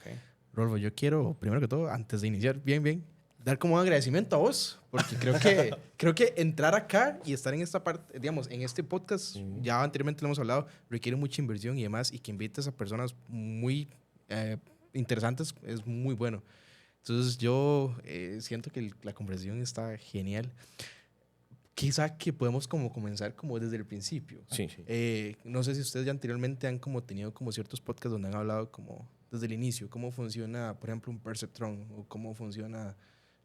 Okay. Rolfo, yo quiero, primero que todo, antes de iniciar, bien, dar como un agradecimiento a vos, porque creo que entrar acá y estar en esta parte, digamos, en este podcast, ya anteriormente lo hemos hablado, requiere mucha inversión y demás, y que invites a personas muy interesantes es muy bueno. Entonces yo siento que la conversación está genial. Quizá que podemos como comenzar como desde el principio. Sí. No sé si ustedes ya anteriormente han como tenido como ciertos podcasts donde han hablado como desde el inicio, cómo funciona, por ejemplo, un perceptron o cómo funciona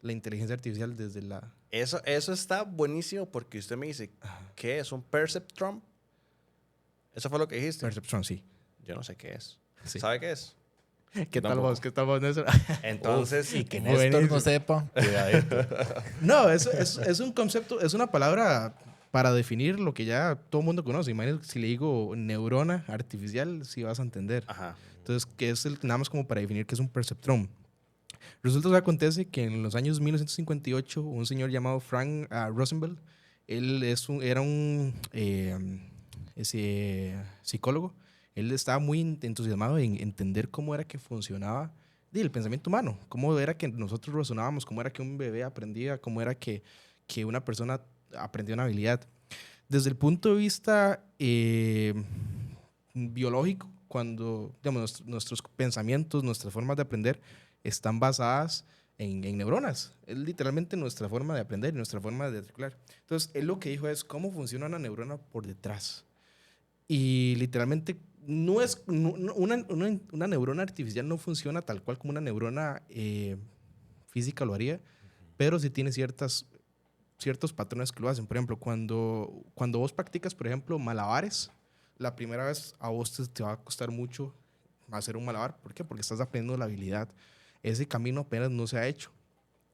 la inteligencia artificial desde la... Eso está buenísimo porque usted me dice, ¿qué es un perceptron? ¿Eso fue lo que dijiste? Perceptron, sí. Yo no sé qué es. Sí. ¿Sabe qué es? ¿Qué tal vos? ¿Qué tal vos, Néstor? Entonces, Y que Néstor no sepa, cuidadito. No, es un concepto, es una palabra para definir lo que ya todo el mundo conoce. Imagínate si le digo neurona artificial, si vas a entender. Ajá. Entonces, que es nada más como para definir qué es un perceptrón. Resulta que acontece que en los años 1958, un señor llamado Frank Rosenbell, él era un psicólogo. Él estaba muy entusiasmado en entender cómo era que funcionaba el pensamiento humano, cómo era que nosotros razonábamos, cómo era que un bebé aprendía, cómo era que una persona aprendía una habilidad. Desde el punto de vista biológico, cuando digamos, nuestros pensamientos, nuestras formas de aprender están basadas en neuronas. Es literalmente nuestra forma de aprender y nuestra forma de articular. Entonces, él lo que dijo es cómo funciona una neurona por detrás. Y literalmente no es una neurona artificial no funciona tal cual como una neurona física lo haría, pero sí tiene ciertos patrones que lo hacen. Por ejemplo, cuando vos practicas, por ejemplo, malabares, la primera vez a vos te va a costar mucho hacer un malabar. ¿Por qué? Porque estás aprendiendo la habilidad. Ese camino apenas no se ha hecho.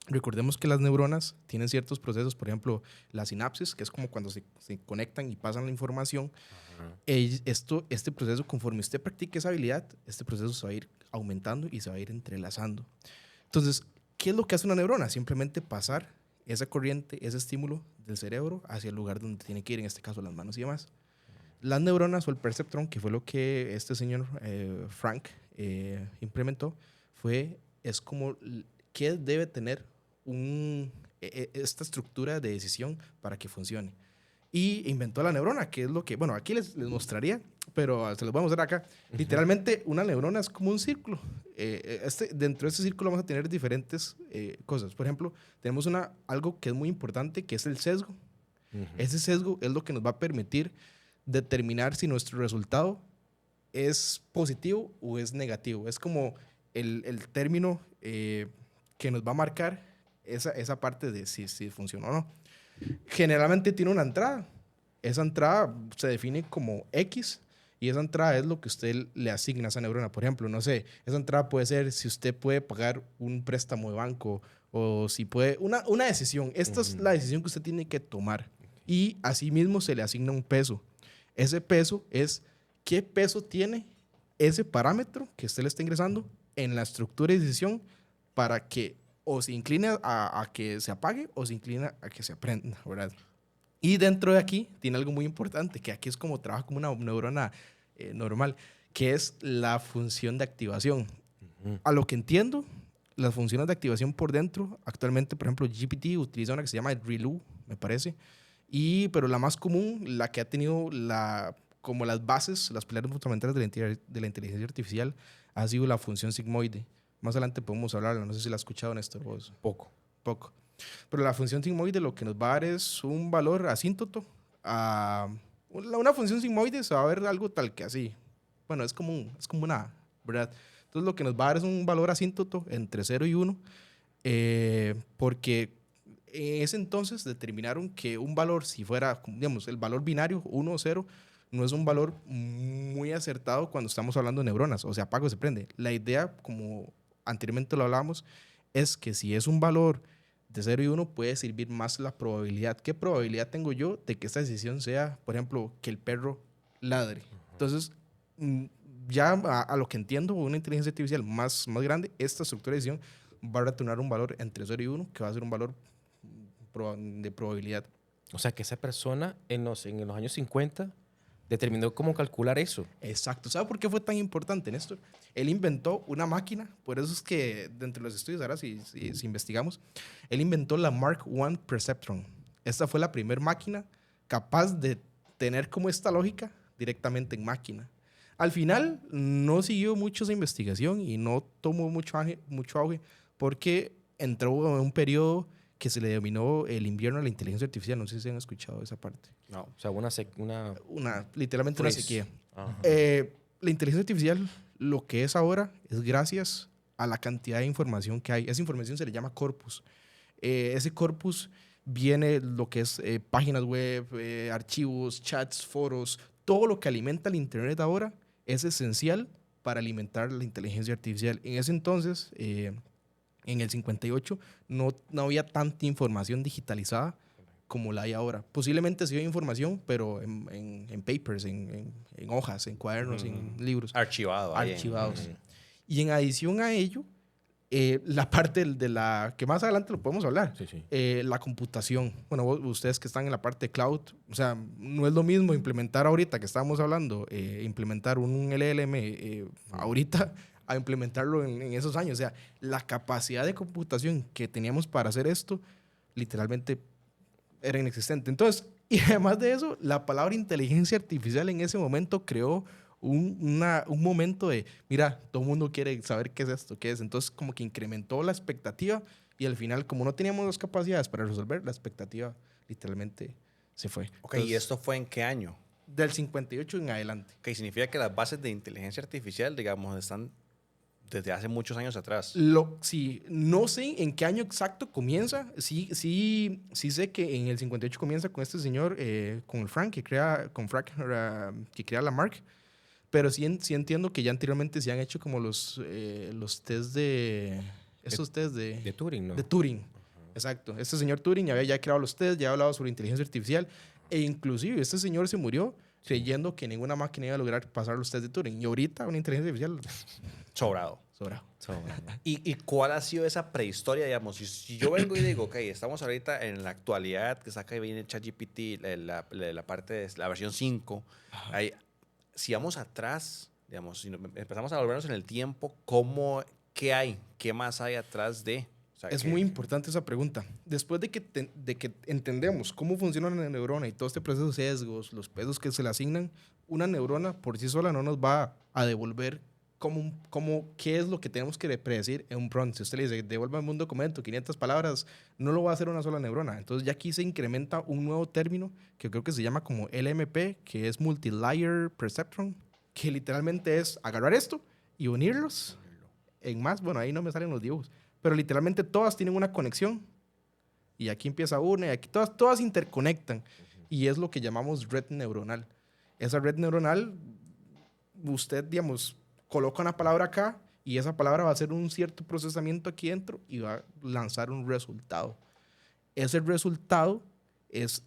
Recordemos que las neuronas tienen ciertos procesos, por ejemplo, la sinapsis, que es como cuando se conectan y pasan la información. Este proceso, conforme usted practique esa habilidad, este proceso se va a ir aumentando y se va a ir entrelazando. Entonces, ¿qué es lo que hace una neurona? Simplemente pasar esa corriente, ese estímulo del cerebro hacia el lugar donde tiene que ir, en este caso las manos y demás. Las neuronas o el perceptrón, que fue lo que este señor Frank implementó, es como qué debe tener esta estructura de decisión para que funcione. Y inventó la neurona, que es lo que, bueno, aquí les mostraría, pero se los voy a mostrar acá. Literalmente, una neurona es como un círculo. Dentro de este círculo vamos a tener diferentes cosas. Por ejemplo, tenemos algo que es muy importante, que es el sesgo. Ese sesgo es lo que nos va a permitir determinar si nuestro resultado es positivo o es negativo. Es como el término que nos va a marcar esa parte de si funciona o no. Generalmente tiene una entrada. Esa entrada se define como X y esa entrada es lo que usted le asigna a esa neurona. Por ejemplo, no sé, esa entrada puede ser si usted puede pagar un préstamo de banco o si puede, una decisión. Esta es la decisión que usted tiene que tomar y asimismo se le asigna un peso. Ese peso es qué peso tiene ese parámetro que usted le está ingresando en la estructura de decisión para que o se incline a que se apague o se inclina a que se aprenda, ¿verdad? Y dentro de aquí tiene algo muy importante, que aquí es como trabaja como una neurona normal, que es la función de activación. A lo que entiendo, las funciones de activación por dentro, actualmente, por ejemplo, GPT utiliza una que se llama ReLU, me parece, pero la más común, la que ha tenido como las bases, las pilares fundamentales de la inteligencia artificial, ha sido la función sigmoide. Más adelante podemos hablarla, no sé si la has escuchado, Néstor, vos. Poco. Pero la función sigmoide lo que nos va a dar es un valor asíntoto. Una función sigmoide se va a ver algo tal que así. Bueno, es como una, ¿verdad? Entonces lo que nos va a dar es un valor asíntoto entre 0 y 1, porque en ese entonces determinaron que un valor, si fuera, digamos, el valor binario 1 o 0, no es un valor muy acertado cuando estamos hablando de neuronas, o sea, apaga o se prende. La idea, como anteriormente lo hablábamos, es que si es un valor de 0 y 1 puede servir más la probabilidad. ¿Qué probabilidad tengo yo de que esta decisión sea, por ejemplo, que el perro ladre? Entonces, ya a lo que entiendo, una inteligencia artificial más grande, esta estructura de decisión va a retornar un valor entre 0 y 1, que va a ser un valor de probabilidad. O sea, que esa persona en los años 50 determinó cómo calcular eso. Exacto. ¿Sabe por qué fue tan importante, Néstor? Él inventó una máquina, por eso es que dentro de los estudios, ahora si investigamos, él inventó la Mark I Perceptron. Esta fue la primera máquina capaz de tener como esta lógica directamente en máquina. Al final no siguió mucho esa investigación y no tomó mucho auge porque entró en un periodo que se le denominó el invierno de la inteligencia artificial. No sé si han escuchado esa parte. No. O sea, Literalmente una sequía. Ajá. La inteligencia artificial, lo que es ahora, es gracias a la cantidad de información que hay. Esa información se le llama corpus. Ese corpus viene lo que es páginas web, archivos, chats, foros. Todo lo que alimenta el Internet ahora es esencial para alimentar la inteligencia artificial. En ese entonces, en el 58, no había tanta información digitalizada como la hay ahora. Posiblemente sí hay información, pero en papers, en hojas, en cuadernos, en libros. Archivados. Y en adición a ello, la parte de la que más adelante lo podemos hablar, Sí. La computación. Bueno, ustedes que están en la parte de cloud, o sea, no es lo mismo implementar ahorita que estábamos hablando, implementar un LLM ahorita a implementarlo en esos años. O sea, la capacidad de computación que teníamos para hacer esto, literalmente era inexistente. Entonces, y además de eso, la palabra inteligencia artificial en ese momento creó un momento de, mira, todo el mundo quiere saber qué es esto, qué es. Entonces, como que incrementó la expectativa y al final, como no teníamos las capacidades para resolver, la expectativa literalmente se fue. Ok, Entonces, ¿y esto fue en qué año? del 58 en adelante. Ok, significa que las bases de inteligencia artificial, digamos, están desde hace muchos años atrás. Sí, no sé en qué año exacto comienza. Sí sé que en el 58 comienza con este señor, con el Frank, que crea la Mark. Pero sí entiendo que ya anteriormente se han hecho como los test de... Estos test De Turing, ¿no? de Turing. Exacto. Este señor Turing ya había creado los test, ya ha hablado sobre inteligencia artificial. E inclusive este señor se murió creyendo que ninguna máquina iba a lograr pasar los test de Turing. Y ahorita una inteligencia artificial... Sobrado. ¿Y cuál ha sido esa prehistoria, digamos? Si yo vengo y digo, ok, estamos ahorita en la actualidad, que saca y viene ChatGPT, la parte de la versión 5, si vamos atrás, digamos, si empezamos a volvernos en el tiempo, ¿qué hay? ¿Qué más hay atrás de? O sea, es muy importante esa pregunta. Después de que entendemos cómo funciona una neurona y todo este proceso de sesgos, los pesos que se le asignan, una neurona por sí sola no nos va a devolver qué es lo que tenemos que predecir en un prompt. Si usted le dice, devuélvame un documento, 500 palabras, no lo va a hacer una sola neurona. Entonces ya aquí se incrementa un nuevo término que creo que se llama como LMP, que es Multilayer Perceptron, que literalmente es agarrar esto y unirlos en más. Bueno, ahí no me salen los dibujos, pero literalmente todas tienen una conexión y aquí empieza una y aquí todas interconectan y es lo que llamamos red neuronal. Esa red neuronal, usted, digamos, coloca una palabra acá y esa palabra va a hacer un cierto procesamiento aquí dentro y va a lanzar un resultado. Ese resultado ese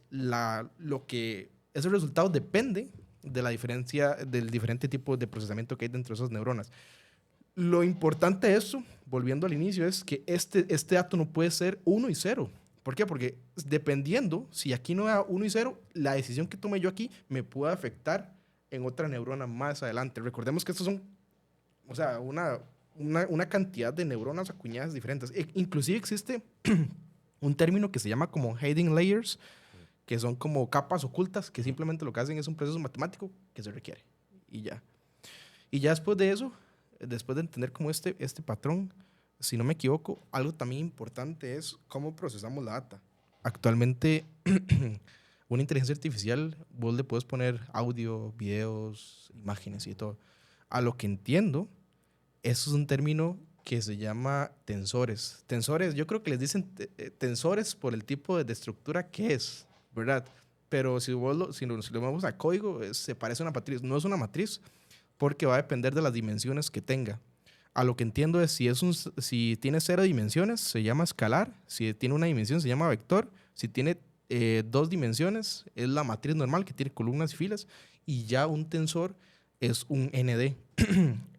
resultado depende de la diferencia del diferente tipo de procesamiento que hay dentro de esas neuronas. Lo importante de eso, volviendo al inicio, es que este dato no puede ser 1 y 0. ¿Por qué? Porque dependiendo, si aquí no da 1 y 0, la decisión que tome yo aquí me puede afectar en otra neurona más adelante. Recordemos que estos son, o sea, una cantidad de neuronas acuñadas diferentes. Inclusive existe un término que se llama como hidden layers, que son como capas ocultas que simplemente lo que hacen es un proceso matemático que se requiere. Y ya. Y ya después de eso, después de entender como este patrón, si no me equivoco, algo también importante es cómo procesamos la data. Actualmente, una inteligencia artificial, vos le puedes poner audio, videos, imágenes y todo. A lo que entiendo, eso es un término que se llama tensores. Tensores, yo creo que les dicen tensores por el tipo de estructura que es, ¿verdad? Pero si lo vamos a código, se parece a una matriz. No es una matriz porque va a depender de las dimensiones que tenga. A lo que entiendo es si tiene 0 dimensiones, se llama escalar. Si tiene una dimensión, se llama vector. Si tiene 2 dimensiones, es la matriz normal que tiene columnas y filas. Y ya un tensor es un ND.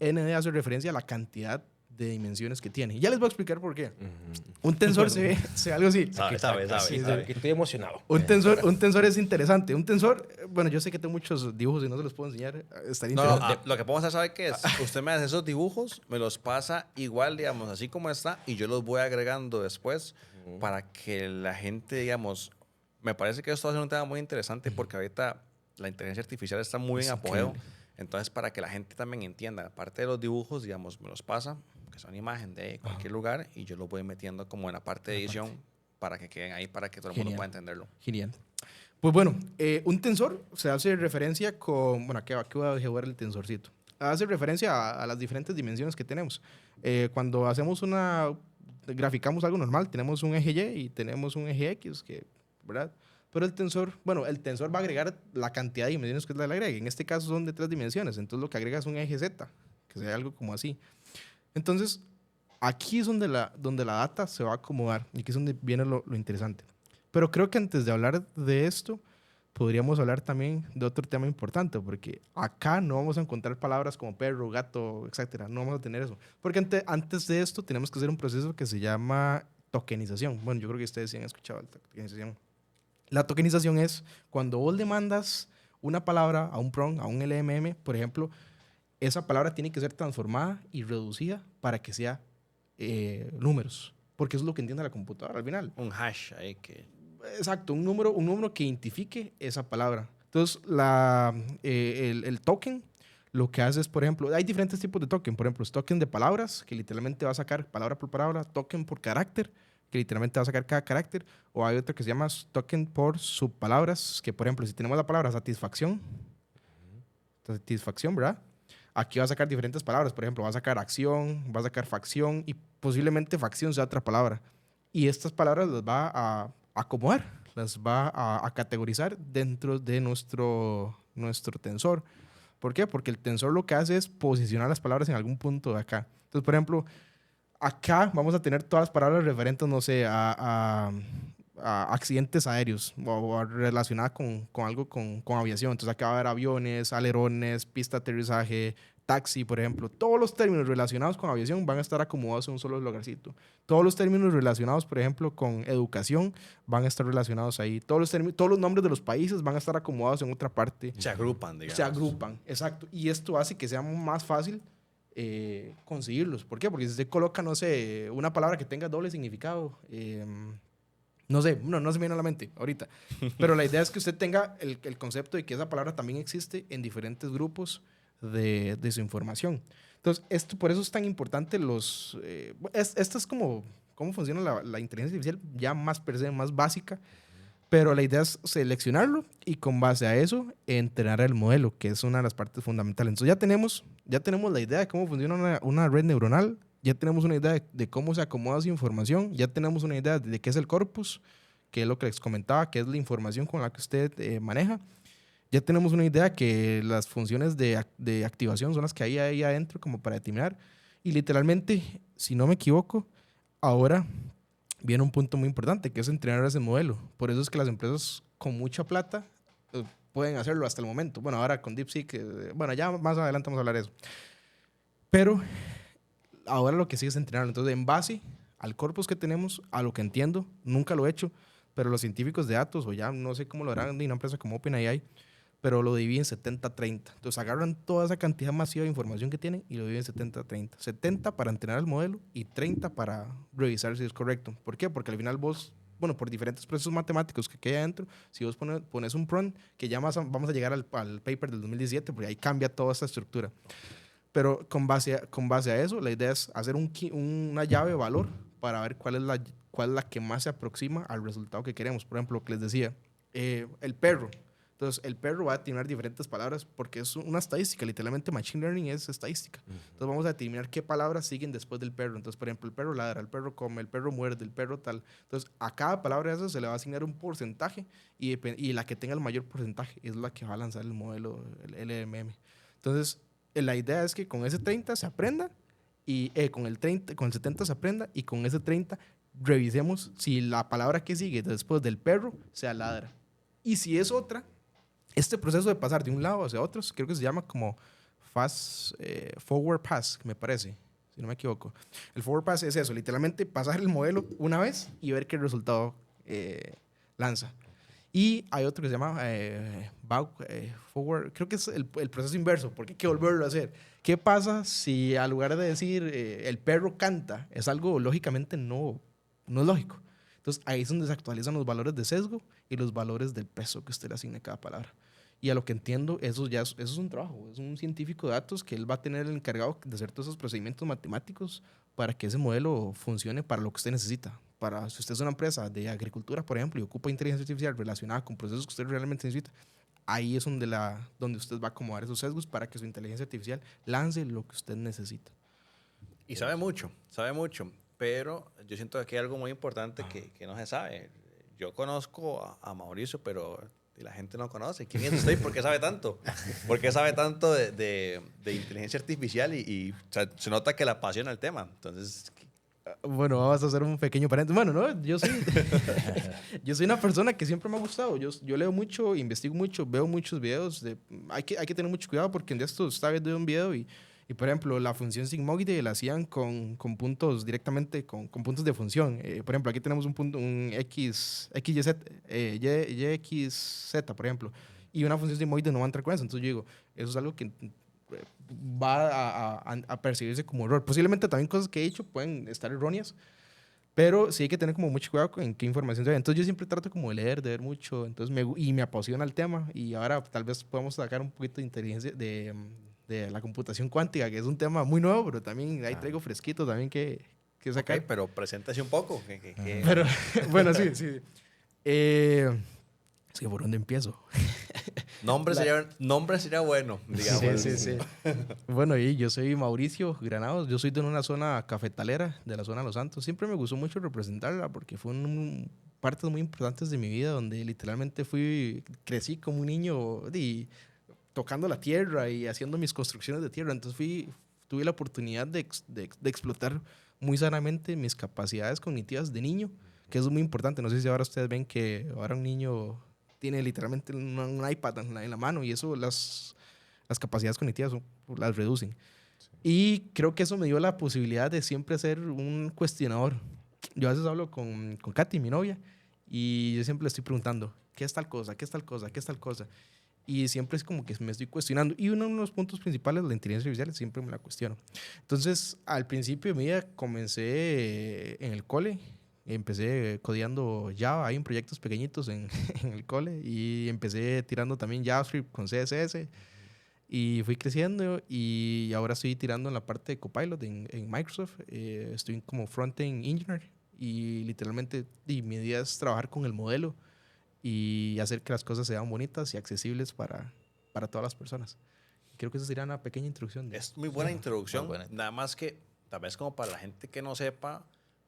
ND hace referencia a la cantidad de dimensiones que tiene. Y ya les voy a explicar por qué. Un tensor se ve algo así. Sabe. Aquí estoy emocionado. Un tensor es interesante. Un tensor, bueno, yo sé que tengo muchos dibujos y no se los puedo enseñar. Estaría interesante. Lo que podemos hacer, ¿sabe qué es? Usted me hace esos dibujos, me los pasa igual, digamos, así como está, y yo los voy agregando después para que la gente, digamos, me parece que esto va a ser un tema muy interesante porque ahorita la inteligencia artificial está muy en apogeo. Entonces, para que la gente también entienda, aparte de los dibujos, digamos, me los pasa, que son imagen de cualquier lugar, y yo los voy metiendo como en la parte de edición para que queden ahí, para que todo el mundo pueda entenderlo. Genial. Pues bueno, un tensor se hace referencia con... Bueno, aquí voy a jugar el tensorcito. Hace referencia a las diferentes dimensiones que tenemos. Cuando hacemos graficamos algo normal, tenemos un eje Y y tenemos un eje X, ¿verdad? Pero el tensor va a agregar la cantidad de dimensiones que le agregue. En este caso son de 3 dimensiones, entonces lo que agrega es un eje Z, que sea algo como así. Entonces, aquí es donde la data se va a acomodar y aquí es donde viene lo interesante. Pero creo que antes de hablar de esto, podríamos hablar también de otro tema importante, porque acá no vamos a encontrar palabras como perro, gato, etcétera. No vamos a tener eso. Porque antes de esto tenemos que hacer un proceso que se llama tokenización. Bueno, yo creo que ustedes sí han escuchado la tokenización. La tokenización es cuando vos le mandas una palabra a un prompt, a un LMM, por ejemplo, esa palabra tiene que ser transformada y reducida para que sea números, porque eso es lo que entiende la computadora al final. Un hash ahí que... Exacto, un número que identifique esa palabra. Entonces, el token lo que hace es, por ejemplo, hay diferentes tipos de token. Por ejemplo, es token de palabras, que literalmente va a sacar palabra por palabra, token por carácter, que literalmente va a sacar cada carácter, o hay otro que se llama token por subpalabras, que por ejemplo, si tenemos la palabra satisfacción, ¿verdad? Aquí va a sacar diferentes palabras, por ejemplo, va a sacar acción, va a sacar facción, y posiblemente facción sea otra palabra. Y estas palabras las va a acomodar, las va a categorizar dentro de nuestro tensor. ¿Por qué? Porque el tensor lo que hace es posicionar las palabras en algún punto de acá. Entonces, por ejemplo, acá vamos a tener todas las palabras referentes, no sé, a accidentes aéreos o relacionadas con algo con aviación. Entonces acá va a haber aviones, alerones, pista de aterrizaje, taxi, por ejemplo. Todos los términos relacionados con aviación van a estar acomodados en un solo lugarcito. Todos los términos relacionados, por ejemplo, con educación van a estar relacionados ahí. Todos los nombres de los países van a estar acomodados en otra parte. Se agrupan, digamos. Se agrupan, exacto. Y esto hace que sea más fácil conseguirlos. ¿Por qué? Porque si usted coloca, no sé, una palabra que tenga doble significado, no sé, no se me viene a la mente ahorita, pero la idea es que usted tenga el concepto de que esa palabra también existe en diferentes grupos de su información. Entonces, por eso es tan importante esto es como cómo funciona la inteligencia artificial ya más per se, más básica, pero la idea es seleccionarlo y con base a eso entrenar el modelo, que es una de las partes fundamentales. Entonces ya tenemos la idea de cómo funciona una red neuronal, ya tenemos una idea de cómo se acomoda su información, ya tenemos una idea de qué es el corpus, que es lo que les comentaba, que es la información con la que usted maneja. Ya tenemos una idea que las funciones de activación son las que hay ahí adentro como para determinar. Y literalmente, si no me equivoco, ahora viene un punto muy importante, que es entrenar ese modelo. Por eso es que las empresas con mucha plata pueden hacerlo hasta el momento. Bueno, ahora con DeepSeek, bueno, ya más adelante vamos a hablar de eso. Pero ahora lo que sigue es entrenarlo. Entonces, en base al corpus que tenemos, a lo que entiendo, nunca lo he hecho, pero los científicos de datos, o ya no sé cómo lo harán de una empresa como OpenAI, pero lo dividen 70-30. Entonces agarran toda esa cantidad masiva de información que tienen y lo dividen 70-30. 70 para entrenar el modelo y 30 para revisar si es correcto. ¿Por qué? Porque al final vos, bueno, por diferentes procesos matemáticos que hay adentro, si vos pones un prompt, que ya vamos a llegar al paper del 2017, porque ahí cambia toda esta estructura. Pero con base a eso, la idea es hacer una llave de valor para ver cuál es la que más se aproxima al resultado que queremos. Por ejemplo, lo que les decía, el perro. Entonces, el perro va a determinar diferentes palabras porque es una estadística. Literalmente, Machine Learning es estadística. Entonces, vamos a determinar qué palabras siguen después del perro. Entonces, por ejemplo, el perro ladra, el perro come, el perro muerde, el perro tal. Entonces, a cada palabra de eso se le va a asignar un porcentaje y la que tenga el mayor porcentaje es la que va a lanzar el modelo, el LMM. Entonces, la idea es que con ese 30 se aprenda y con el 70 se aprenda y con ese 30 revisemos si la palabra que sigue después del perro sea ladra. Y si es otra, este proceso de pasar de un lado hacia otro, creo que se llama como forward pass, me parece. si no me equivoco. El forward pass es eso, literalmente pasar el modelo una vez y ver qué resultado lanza. Y hay otro que se llama forward, creo que es el proceso inverso, porque hay que volverlo a hacer. ¿Qué pasa si al lugar de decir el perro canta, es algo lógicamente no es lógico? Entonces ahí es donde se actualizan los valores de sesgo y los valores del peso que usted le asigne a cada palabra. Y a lo que entiendo, eso es un trabajo, es un científico de datos que él va a tener el encargado de hacer todos esos procedimientos matemáticos para que ese modelo funcione para lo que usted necesita. Para si usted es una empresa de agricultura, por ejemplo, y ocupa inteligencia artificial relacionada con procesos que usted realmente necesita, ahí es donde usted va a acomodar esos sesgos para que su inteligencia artificial lance lo que usted necesita. Y sabe mucho, pero yo siento que aquí hay algo muy importante que no se sabe. Yo conozco a Mauricio, pero la gente no conoce. ¿Quién es usted y por qué sabe tanto? ¿Por qué sabe tanto de inteligencia artificial? Y o sea, se nota que le apasiona el tema. Entonces, bueno, vamos a hacer un pequeño paréntesis. Bueno, no, yo soy una persona que siempre me ha gustado. Yo leo mucho, investigo mucho, veo muchos videos. Hay que tener mucho cuidado porque en esto estaba viendo un video y por ejemplo, la función sigmoide la hacían con puntos directamente, con puntos de función. Por ejemplo, aquí tenemos un punto, un XYZ, YXZ, por ejemplo, y una función sigmoide no va a entrar con eso. Entonces yo digo, eso es algo que va a percibirse como error. Posiblemente también cosas que he hecho pueden estar erróneas, pero sí hay que tener como mucho cuidado en qué información se ve. Entonces yo siempre trato como de leer, de ver mucho, entonces me apasiona el tema y ahora tal vez podamos sacar un poquito de inteligencia de la computación cuántica, que es un tema muy nuevo, pero también ahí traigo fresquito también que sacar. Ok, pero preséntese un poco. Pero, bueno, sí. Es que por dónde empiezo. Nombre sería bueno, digamos. Sí. Bueno, y yo soy Mauricio Granados, yo soy de una zona cafetalera, de la zona de Los Santos. Siempre me gustó mucho representarla porque fue partes muy importantes de mi vida donde literalmente crecí como un niño tocando la tierra y haciendo mis construcciones de tierra. Entonces tuve la oportunidad de explotar muy sanamente mis capacidades cognitivas de niño, que es muy importante. No sé si ahora ustedes ven que ahora un niño tiene literalmente un iPad en la mano y eso las capacidades cognitivas las reducen. Sí. Y creo que eso me dio la posibilidad de siempre ser un cuestionador. Yo a veces hablo con Katy, mi novia, y yo siempre le estoy preguntando, ¿qué es tal cosa? ¿Qué es tal cosa? ¿Qué es tal cosa? Y siempre es como que me estoy cuestionando. Y uno de los puntos principales de la inteligencia artificial siempre me la cuestiono. Entonces, al principio de mi vida comencé en el cole. Empecé codeando Java, hay proyectos pequeñitos en el cole. Y empecé tirando también JavaScript con CSS. Y fui creciendo y ahora estoy tirando en la parte de Copilot en Microsoft. Estoy como front-end engineer. Y literalmente mi idea es trabajar con el modelo y hacer que las cosas sean bonitas y accesibles para todas las personas. Creo que esa sería una pequeña introducción. Es muy buena introducción, muy buena. Nada más que tal vez como para la gente que no sepa,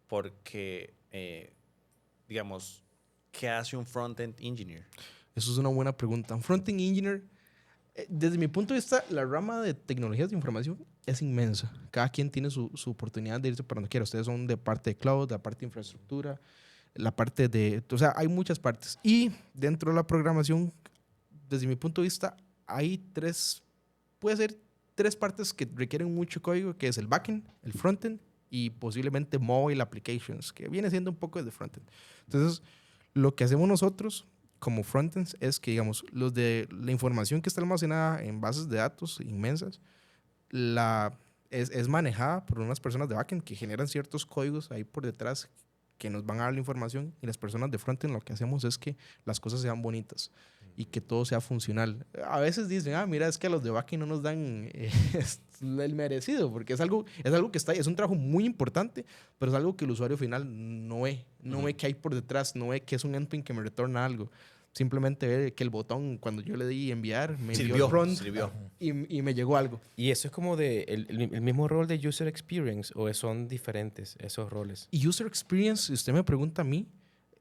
porque, digamos, ¿qué hace un front-end engineer? Eso es una buena pregunta. Un front-end engineer, desde mi punto de vista, la rama de tecnologías de información es inmensa. Cada quien tiene su oportunidad de irse para donde quiera. Ustedes son de parte de cloud, de parte de infraestructura, la parte o sea, hay muchas partes. Y dentro de la programación, desde mi punto de vista, hay puede ser tres partes que requieren mucho código, que es el backend, el frontend y posiblemente mobile applications, que viene siendo un poco de frontend. Entonces, lo que hacemos nosotros como frontends es que, digamos, la información que está almacenada en bases de datos inmensas, es manejada por unas personas de backend que generan ciertos códigos ahí por detrás que nos van a dar la información, y las personas de frontend lo que hacemos es que las cosas sean bonitas y que todo sea funcional. A veces dicen, mira, es que a los de backend no nos dan el merecido, porque es algo que está ahí, es un trabajo muy importante, pero es algo que el usuario final no ve que hay por detrás, no ve que es un endpoint que me retorna algo. Simplemente ve que el botón, cuando yo le di enviar, me envió el prompt y me llegó algo. ¿Y eso es como el mismo rol de user experience o son diferentes esos roles? Y user experience, si usted me pregunta a mí,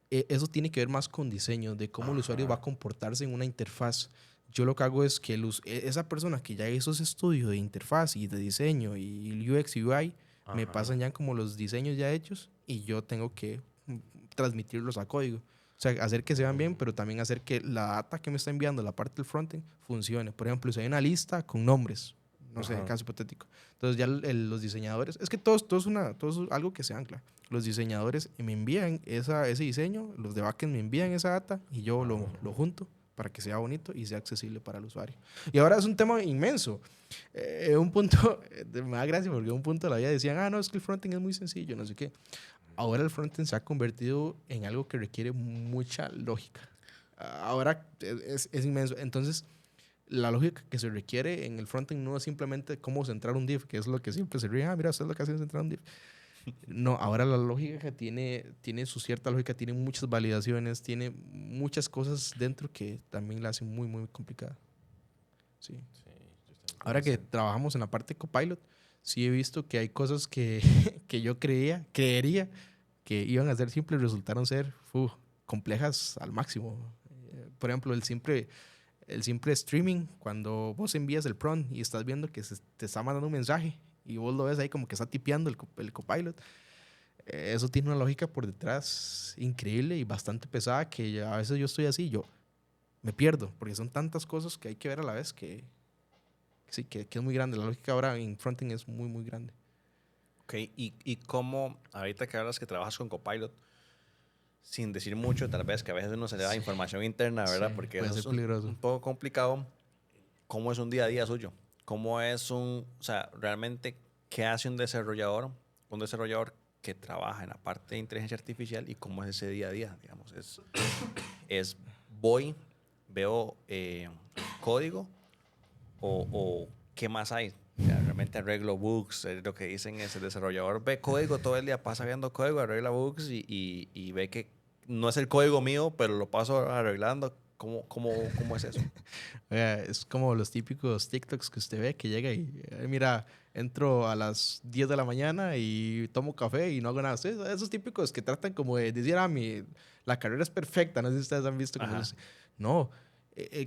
eso tiene que ver más con diseño, de cómo el usuario va a comportarse en una interfaz. Yo lo que hago es que esa persona que ya hizo ese estudio de interfaz y de diseño y UX y UI, me pasan ya como los diseños ya hechos y yo tengo que transmitirlos a código. O sea, hacer que se vean bien, pero también hacer que la data que me está enviando la parte del frontend funcione. Por ejemplo, si hay una lista con nombres no sé, Ajá. caso hipotético. Entonces ya los diseñadores, es que todo es algo que se ancla. Los diseñadores me envían ese diseño, los de backend me envían esa data y yo lo junto para que sea bonito y sea accesible para el usuario. Y ahora es un tema inmenso. Un punto, me da gracia porque un punto de la vida decían, no, es que el frontend es muy sencillo, no sé qué. Ahora el frontend se ha convertido en algo que requiere mucha lógica. Ahora es inmenso. Entonces, la lógica que se requiere en el frontend no es simplemente cómo centrar un div, que es lo que siempre se ríe, mira, esto es lo que hace centrar un div. No, ahora la lógica tiene su cierta lógica, tiene muchas validaciones, tiene muchas cosas dentro que también la hacen muy, muy complicada. Sí. Ahora que trabajamos en la parte de Copilot, sí he visto que hay cosas que, que yo creería que iban a ser simples, resultaron ser complejas al máximo. Por ejemplo, el simple streaming, cuando vos envías el prompt y estás viendo que te está mandando un mensaje y vos lo ves ahí como que está tipeando el Copilot, eso tiene una lógica por detrás increíble y bastante pesada que a veces yo estoy así, yo me pierdo, porque son tantas cosas que hay que ver a la vez que sí, que es muy grande. La lógica ahora en frontend es muy, muy grande. Ok, y cómo, ahorita que hablas que trabajas con Copilot, sin decir mucho, tal vez que a veces uno se le da información interna, ¿verdad? Sí, Porque puede eso ser es peligroso. un poco complicado. ¿Cómo es un día a día suyo? ¿Cómo es o sea, realmente, qué hace un desarrollador? Un desarrollador que trabaja en la parte de inteligencia artificial y cómo es ese día a día, digamos. Voy, veo código o qué más hay. O sea, realmente arreglo bugs, lo que dicen es el desarrollador ve código todo el día, pasa viendo código, arregla bugs y ve que no es el código mío, pero lo paso arreglando. ¿Cómo es eso? Es como los típicos TikToks que usted ve que llega y, mira, entro a las 10 de la mañana y tomo café y no hago nada. Esos típicos que tratan como de decir, la carrera es perfecta. No sé si ustedes han visto como eso. No,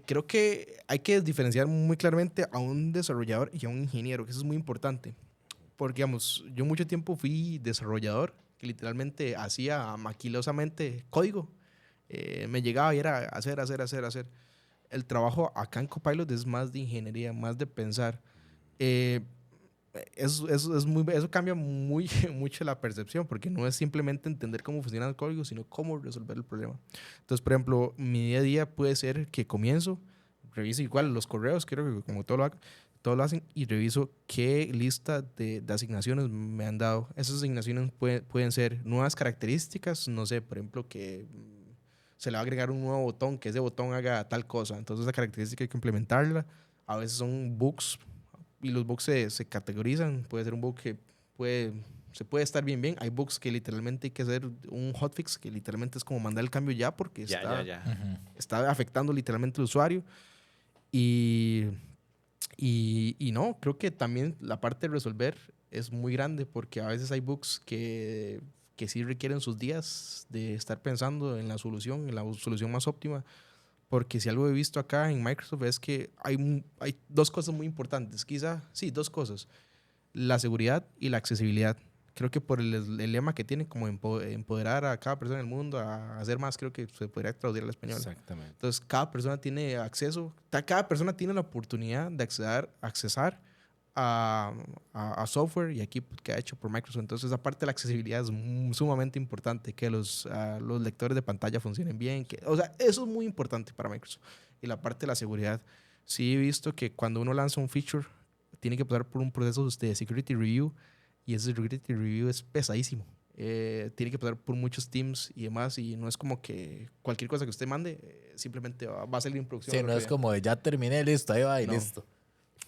creo que hay que diferenciar muy claramente a un desarrollador y a un ingeniero, que eso es muy importante. Porque, digamos, yo mucho tiempo fui desarrollador, que literalmente hacía maquilosamente código. Me llegaba y era hacer. El trabajo acá en Copilot es más de ingeniería, más de pensar. Eh, eso cambia muy, mucho la percepción, porque no es simplemente entender cómo funciona el código, sino cómo resolver el problema. Entonces, por ejemplo, mi día a día puede ser que comienzo, reviso igual los correos, creo que como todo lo hacen, y reviso qué lista de asignaciones me han dado. Esas asignaciones pueden ser nuevas características, no sé, por ejemplo, que se le va a agregar un nuevo botón, que ese botón haga tal cosa. Entonces, esa característica hay que implementarla. A veces son bugs y los bugs se categorizan. Puede ser un bug que se puede estar bien. Hay bugs que literalmente hay que hacer un hotfix, que literalmente es como mandar el cambio ya porque está afectando literalmente al usuario. Y no, creo que también la parte de resolver es muy grande porque a veces hay bugs que sí requieren sus días de estar pensando en la solución más óptima. Porque si algo he visto acá en Microsoft es que hay dos cosas muy importantes, sí, dos cosas, la seguridad y la accesibilidad. Creo que por el lema que tiene como empoderar a cada persona en el mundo a hacer más, creo que se podría traducir al español. Exactamente. Entonces, cada persona tiene acceso, cada persona tiene la oportunidad de accesar a software y equipo que ha hecho por Microsoft. Entonces, aparte de la accesibilidad es sumamente importante que los lectores de pantalla funcionen bien. O sea, eso es muy importante para Microsoft. Y la parte de la seguridad. Sí he visto que cuando uno lanza un feature, tiene que pasar por un proceso de security review y ese security review es pesadísimo. Tiene que pasar por muchos teams y demás y no es como que cualquier cosa que usted mande simplemente va a salir en producción. Sí, no es como de ya terminé, listo, ahí va y listo.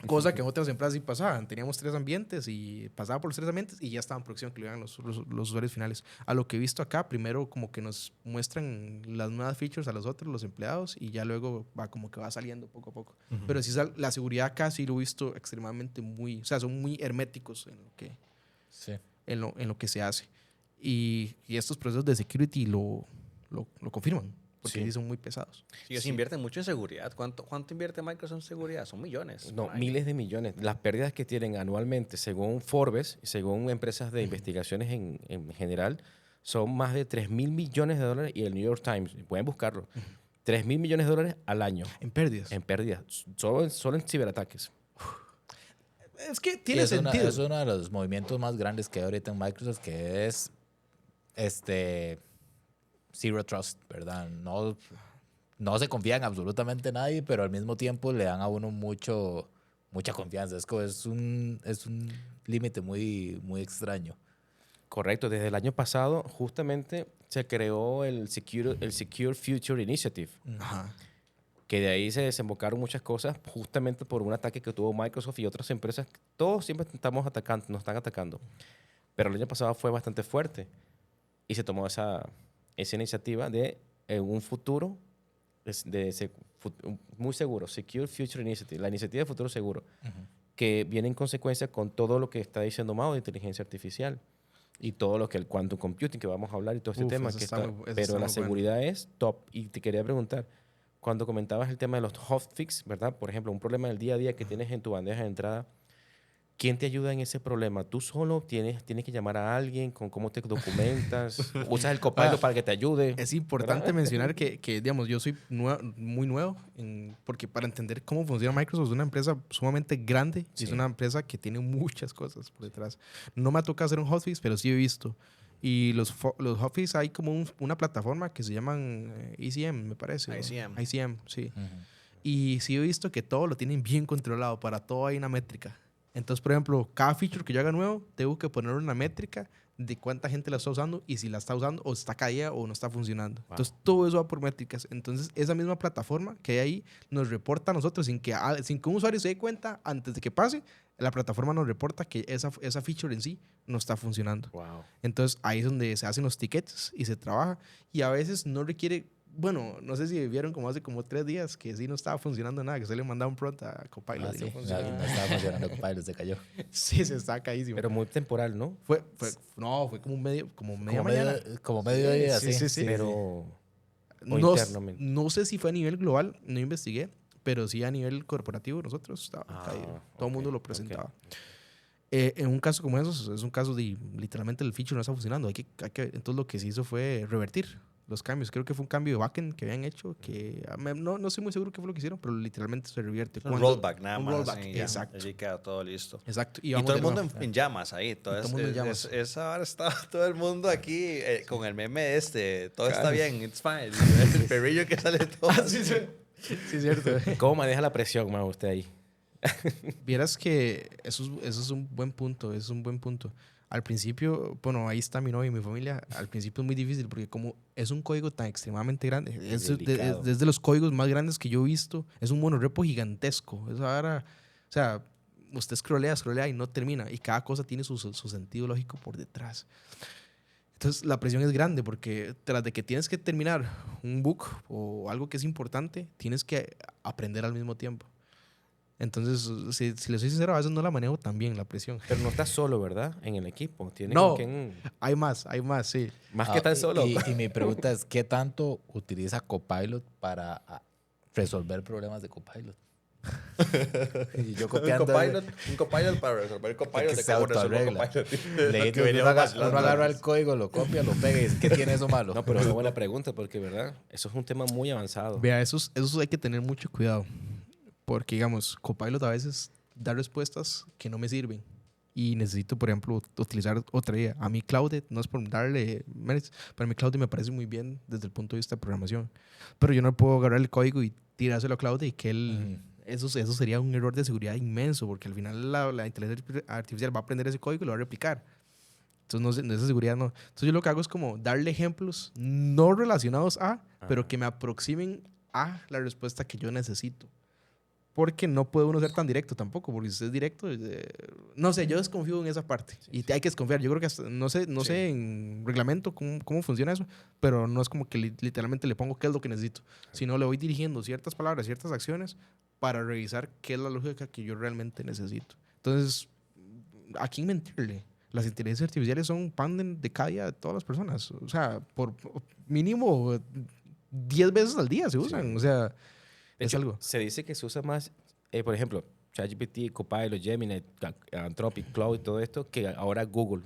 Cosa que en otras empresas sí pasaban. Teníamos 3 ambientes y pasaba por los 3 ambientes y ya estaba en producción que lo vean los usuarios finales. A lo que he visto acá, primero como que nos muestran las nuevas features a los otros, los empleados, y ya luego va como que va saliendo poco a poco. Pero sí, la seguridad acá sí lo he visto extremadamente o sea, son muy herméticos en lo que se hace. Y estos procesos de security lo confirman, porque sí son muy pesados. Sí, ellos invierten mucho en seguridad. ¿Cuánto invierte Microsoft en seguridad? Son millones. No, miles de millones. Las pérdidas que tienen anualmente, según Forbes, según empresas de investigaciones en general, son más de $3.000 millones y el New York Times, pueden buscarlo, $3.000 millones al año. En pérdidas. En pérdidas, solo en ciberataques. Es que Y tiene sentido. es uno de los movimientos más grandes que hay ahorita en Microsoft, que es Zero Trust, ¿verdad? No se confía en absolutamente nadie, pero al mismo tiempo le dan a uno mucha confianza. Es un límite muy extraño. Correcto, desde el año pasado justamente se creó el Secure Future Initiative, Ajá. que de ahí se desembocaron muchas cosas justamente por un ataque que tuvo Microsoft y otras empresas. Todos siempre nos están atacando. Pero el año pasado fue bastante fuerte y se tomó esa iniciativa de un futuro muy seguro, Secure Future Initiative, la iniciativa de futuro seguro, que viene en consecuencia con todo lo que está diciendo Mao de inteligencia artificial y todo lo que el quantum computing, que vamos a hablar y todo este tema. Pero la seguridad es top. Y te quería preguntar, cuando comentabas el tema de los hotfix, ¿verdad? Por ejemplo, un problema del día a día que tienes en tu bandeja de entrada, ¿quién te ayuda en ese problema? ¿Tú solo tienes que llamar a alguien? ¿Con cómo te documentas? ¿Usas el Copilot para que te ayude? Es importante mencionar que, digamos, yo soy muy nuevo, porque para entender cómo funciona Microsoft es una empresa sumamente grande y es una empresa que tiene muchas cosas por detrás. No me ha tocado hacer un hotfix, pero sí he visto. Y los hotfix hay como una plataforma que se llaman ECM, me parece. ICM, sí. Y sí he visto que todo lo tienen bien controlado. Para todo hay una métrica. Entonces, por ejemplo, cada feature que yo haga nuevo, tengo que poner una métrica de cuánta gente la está usando y si la está usando o está caída o no está funcionando. Wow. Entonces, todo eso va por métricas. Entonces, esa misma plataforma que hay ahí nos reporta a nosotros sin que un usuario se dé cuenta antes de que pase. La plataforma nos reporta que esa feature en sí no está funcionando. Wow. Entonces, ahí es donde se hacen los tickets y se trabaja. Y a veces no requiere... Bueno, no sé si vieron como hace como 3 días que sí no estaba funcionando nada, que se le mandaba un prompt a Copilot. Sí, no estaba funcionando Copilot, se cayó. Sí, se está caísimo. Pero muy temporal, ¿no? Fue como media mañana. Como medio día, sí. Pero no sé si fue a nivel global, no investigué, pero sí a nivel corporativo nosotros estaba caído. Todo el mundo lo presentaba. En un caso como eso, es un caso de literalmente el feature no está funcionando. Entonces lo que se hizo fue revertir los cambios. Creo que fue un cambio de backend que habían hecho que no estoy muy seguro qué fue lo que hicieron, pero literalmente se revierte. Un rollback nada más. Rollback, exacto. Allí queda todo listo. Exacto. Y todo el mundo en llamas ahí. Todo el mundo en llamas. Ahora está todo el mundo aquí con el meme todo está bien, it's fine. El perrillo que sale todo. Sí, cierto. ¿Cómo maneja la presión, más usted ahí? Vieras que eso es un buen punto, Al principio, bueno, ahí está mi novia y mi familia. Al principio es muy difícil porque como es un código tan extremadamente grande, es de los códigos más grandes que yo he visto. Es un monorepo gigantesco. Eso ahora, o sea, usted scrollea y no termina. Y cada cosa tiene su sentido lógico por detrás. Entonces la presión es grande porque tras de que tienes que terminar un book o algo que es importante, tienes que aprender al mismo tiempo. Entonces, si le soy sincero, a veces no la manejo tan bien la presión. Pero no estás solo, ¿verdad? En el equipo. No, hay más, sí. Más que tan solo. Y mi pregunta es, ¿qué tanto utiliza Copilot para resolver problemas de Copilot? Y yo copiando... un Copilot para resolver el Copilot que se autorregla. Uno agarra el código, lo copia, lo pega y dice, ¿qué tiene eso malo? No, pero es una buena pregunta porque, ¿verdad? Eso es un tema muy avanzado. Vea, eso hay que tener mucho cuidado. Porque, digamos, Copilot a veces da respuestas que no me sirven. Y necesito, por ejemplo, utilizar otra idea. A mí Claude, no es por darle méritos, pero a mí Claude me parece muy bien desde el punto de vista de programación. Pero yo no puedo agarrar el código y tirárselo a Claude y que él... Eso sería un error de seguridad inmenso, porque al final la inteligencia artificial va a aprender ese código y lo va a replicar. Entonces, esa seguridad no. Entonces, yo lo que hago es como darle ejemplos no relacionados pero que me aproximen a la respuesta que yo necesito. Porque no puede uno ser tan directo tampoco, porque si usted es directo, no sé, yo desconfío en esa parte. Y hay que desconfiar. Yo creo que hasta, no sé en reglamento cómo funciona eso, pero no es como que literalmente le pongo qué es lo que necesito, sino le voy dirigiendo ciertas palabras, ciertas acciones para revisar qué es la lógica que yo realmente necesito. Entonces, ¿a quién mentirle? Las inteligencias artificiales son pan de cada día de todas las personas. O sea, por mínimo 10 veces al día se usan. Sí. O sea... De hecho, algo. Se dice que se usa más, por ejemplo, ChatGPT, Copilot, Gemini, Anthropic, Cloud y todo esto, que ahora Google.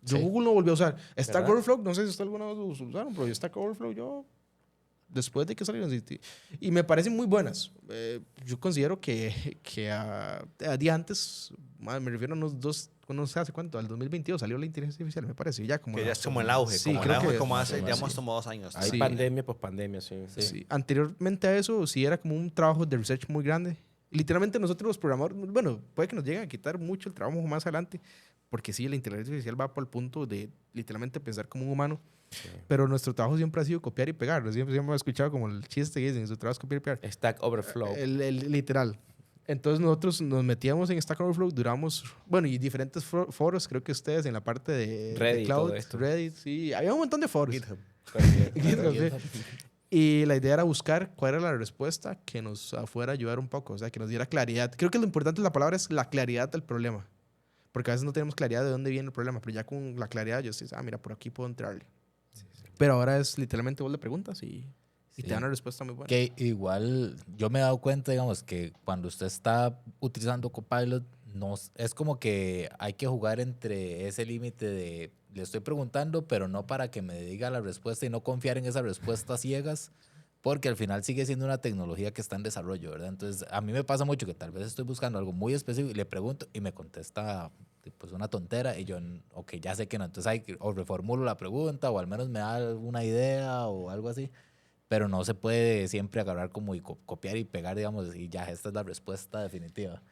Yo Google no volví a usar. Stack Overflow, no sé si usted alguna vez lo usaron, pero Stack Overflow yo después de que salieron. Y me parecen muy buenas. Yo considero que a día antes, me refiero a unos 2, no sé hace cuánto, al 2022 salió la inteligencia artificial, me parece. Ya como Que ya es como el auge, Sí, como el creo auge, que como más o hace, ya menos, hemos sí. tomado 2 años. Hay Sí. pandemia, pospandemia, sí. Sí. Anteriormente a eso, sí era como un trabajo de research muy grande. Literalmente nosotros los programadores, bueno, puede que nos lleguen a quitar mucho el trabajo más adelante, porque sí, la inteligencia artificial va por el punto de literalmente pensar como un humano, pero nuestro trabajo siempre ha sido copiar y pegar. Siempre hemos escuchado como el chiste que dicen, su trabajo es copiar y pegar. Stack Overflow. El literal. Entonces nosotros nos metíamos en Stack Overflow, duramos, bueno, y diferentes foros, creo que ustedes en la parte de Reddit, cloud, todo esto. Reddit, sí, había un montón de foros. GitHub. GitHub, sí. Y la idea era buscar cuál era la respuesta que nos fuera a ayudar un poco, o sea, que nos diera claridad. Creo que lo importante de la palabra es la claridad del problema, porque a veces no tenemos claridad de dónde viene el problema, pero ya con la claridad yo sé, mira, por aquí puedo entrarle. Pero ahora es literalmente vos le preguntas y Sí. te dan una respuesta muy buena. Que igual yo me he dado cuenta, digamos, que cuando usted está utilizando Copilot, no, es como que hay que jugar entre ese límite de le estoy preguntando, pero no para que me diga la respuesta y no confiar en esas respuestas ciegas, porque al final sigue siendo una tecnología que está en desarrollo, ¿verdad? Entonces, a mí me pasa mucho que tal vez estoy buscando algo muy específico y le pregunto y me contesta pues una tontera y yo, ok, ya sé que no. Entonces, o reformulo la pregunta o al menos me da alguna idea o algo así. Pero no se puede siempre agarrar como y copiar y pegar, digamos, y ya esta es la respuesta definitiva.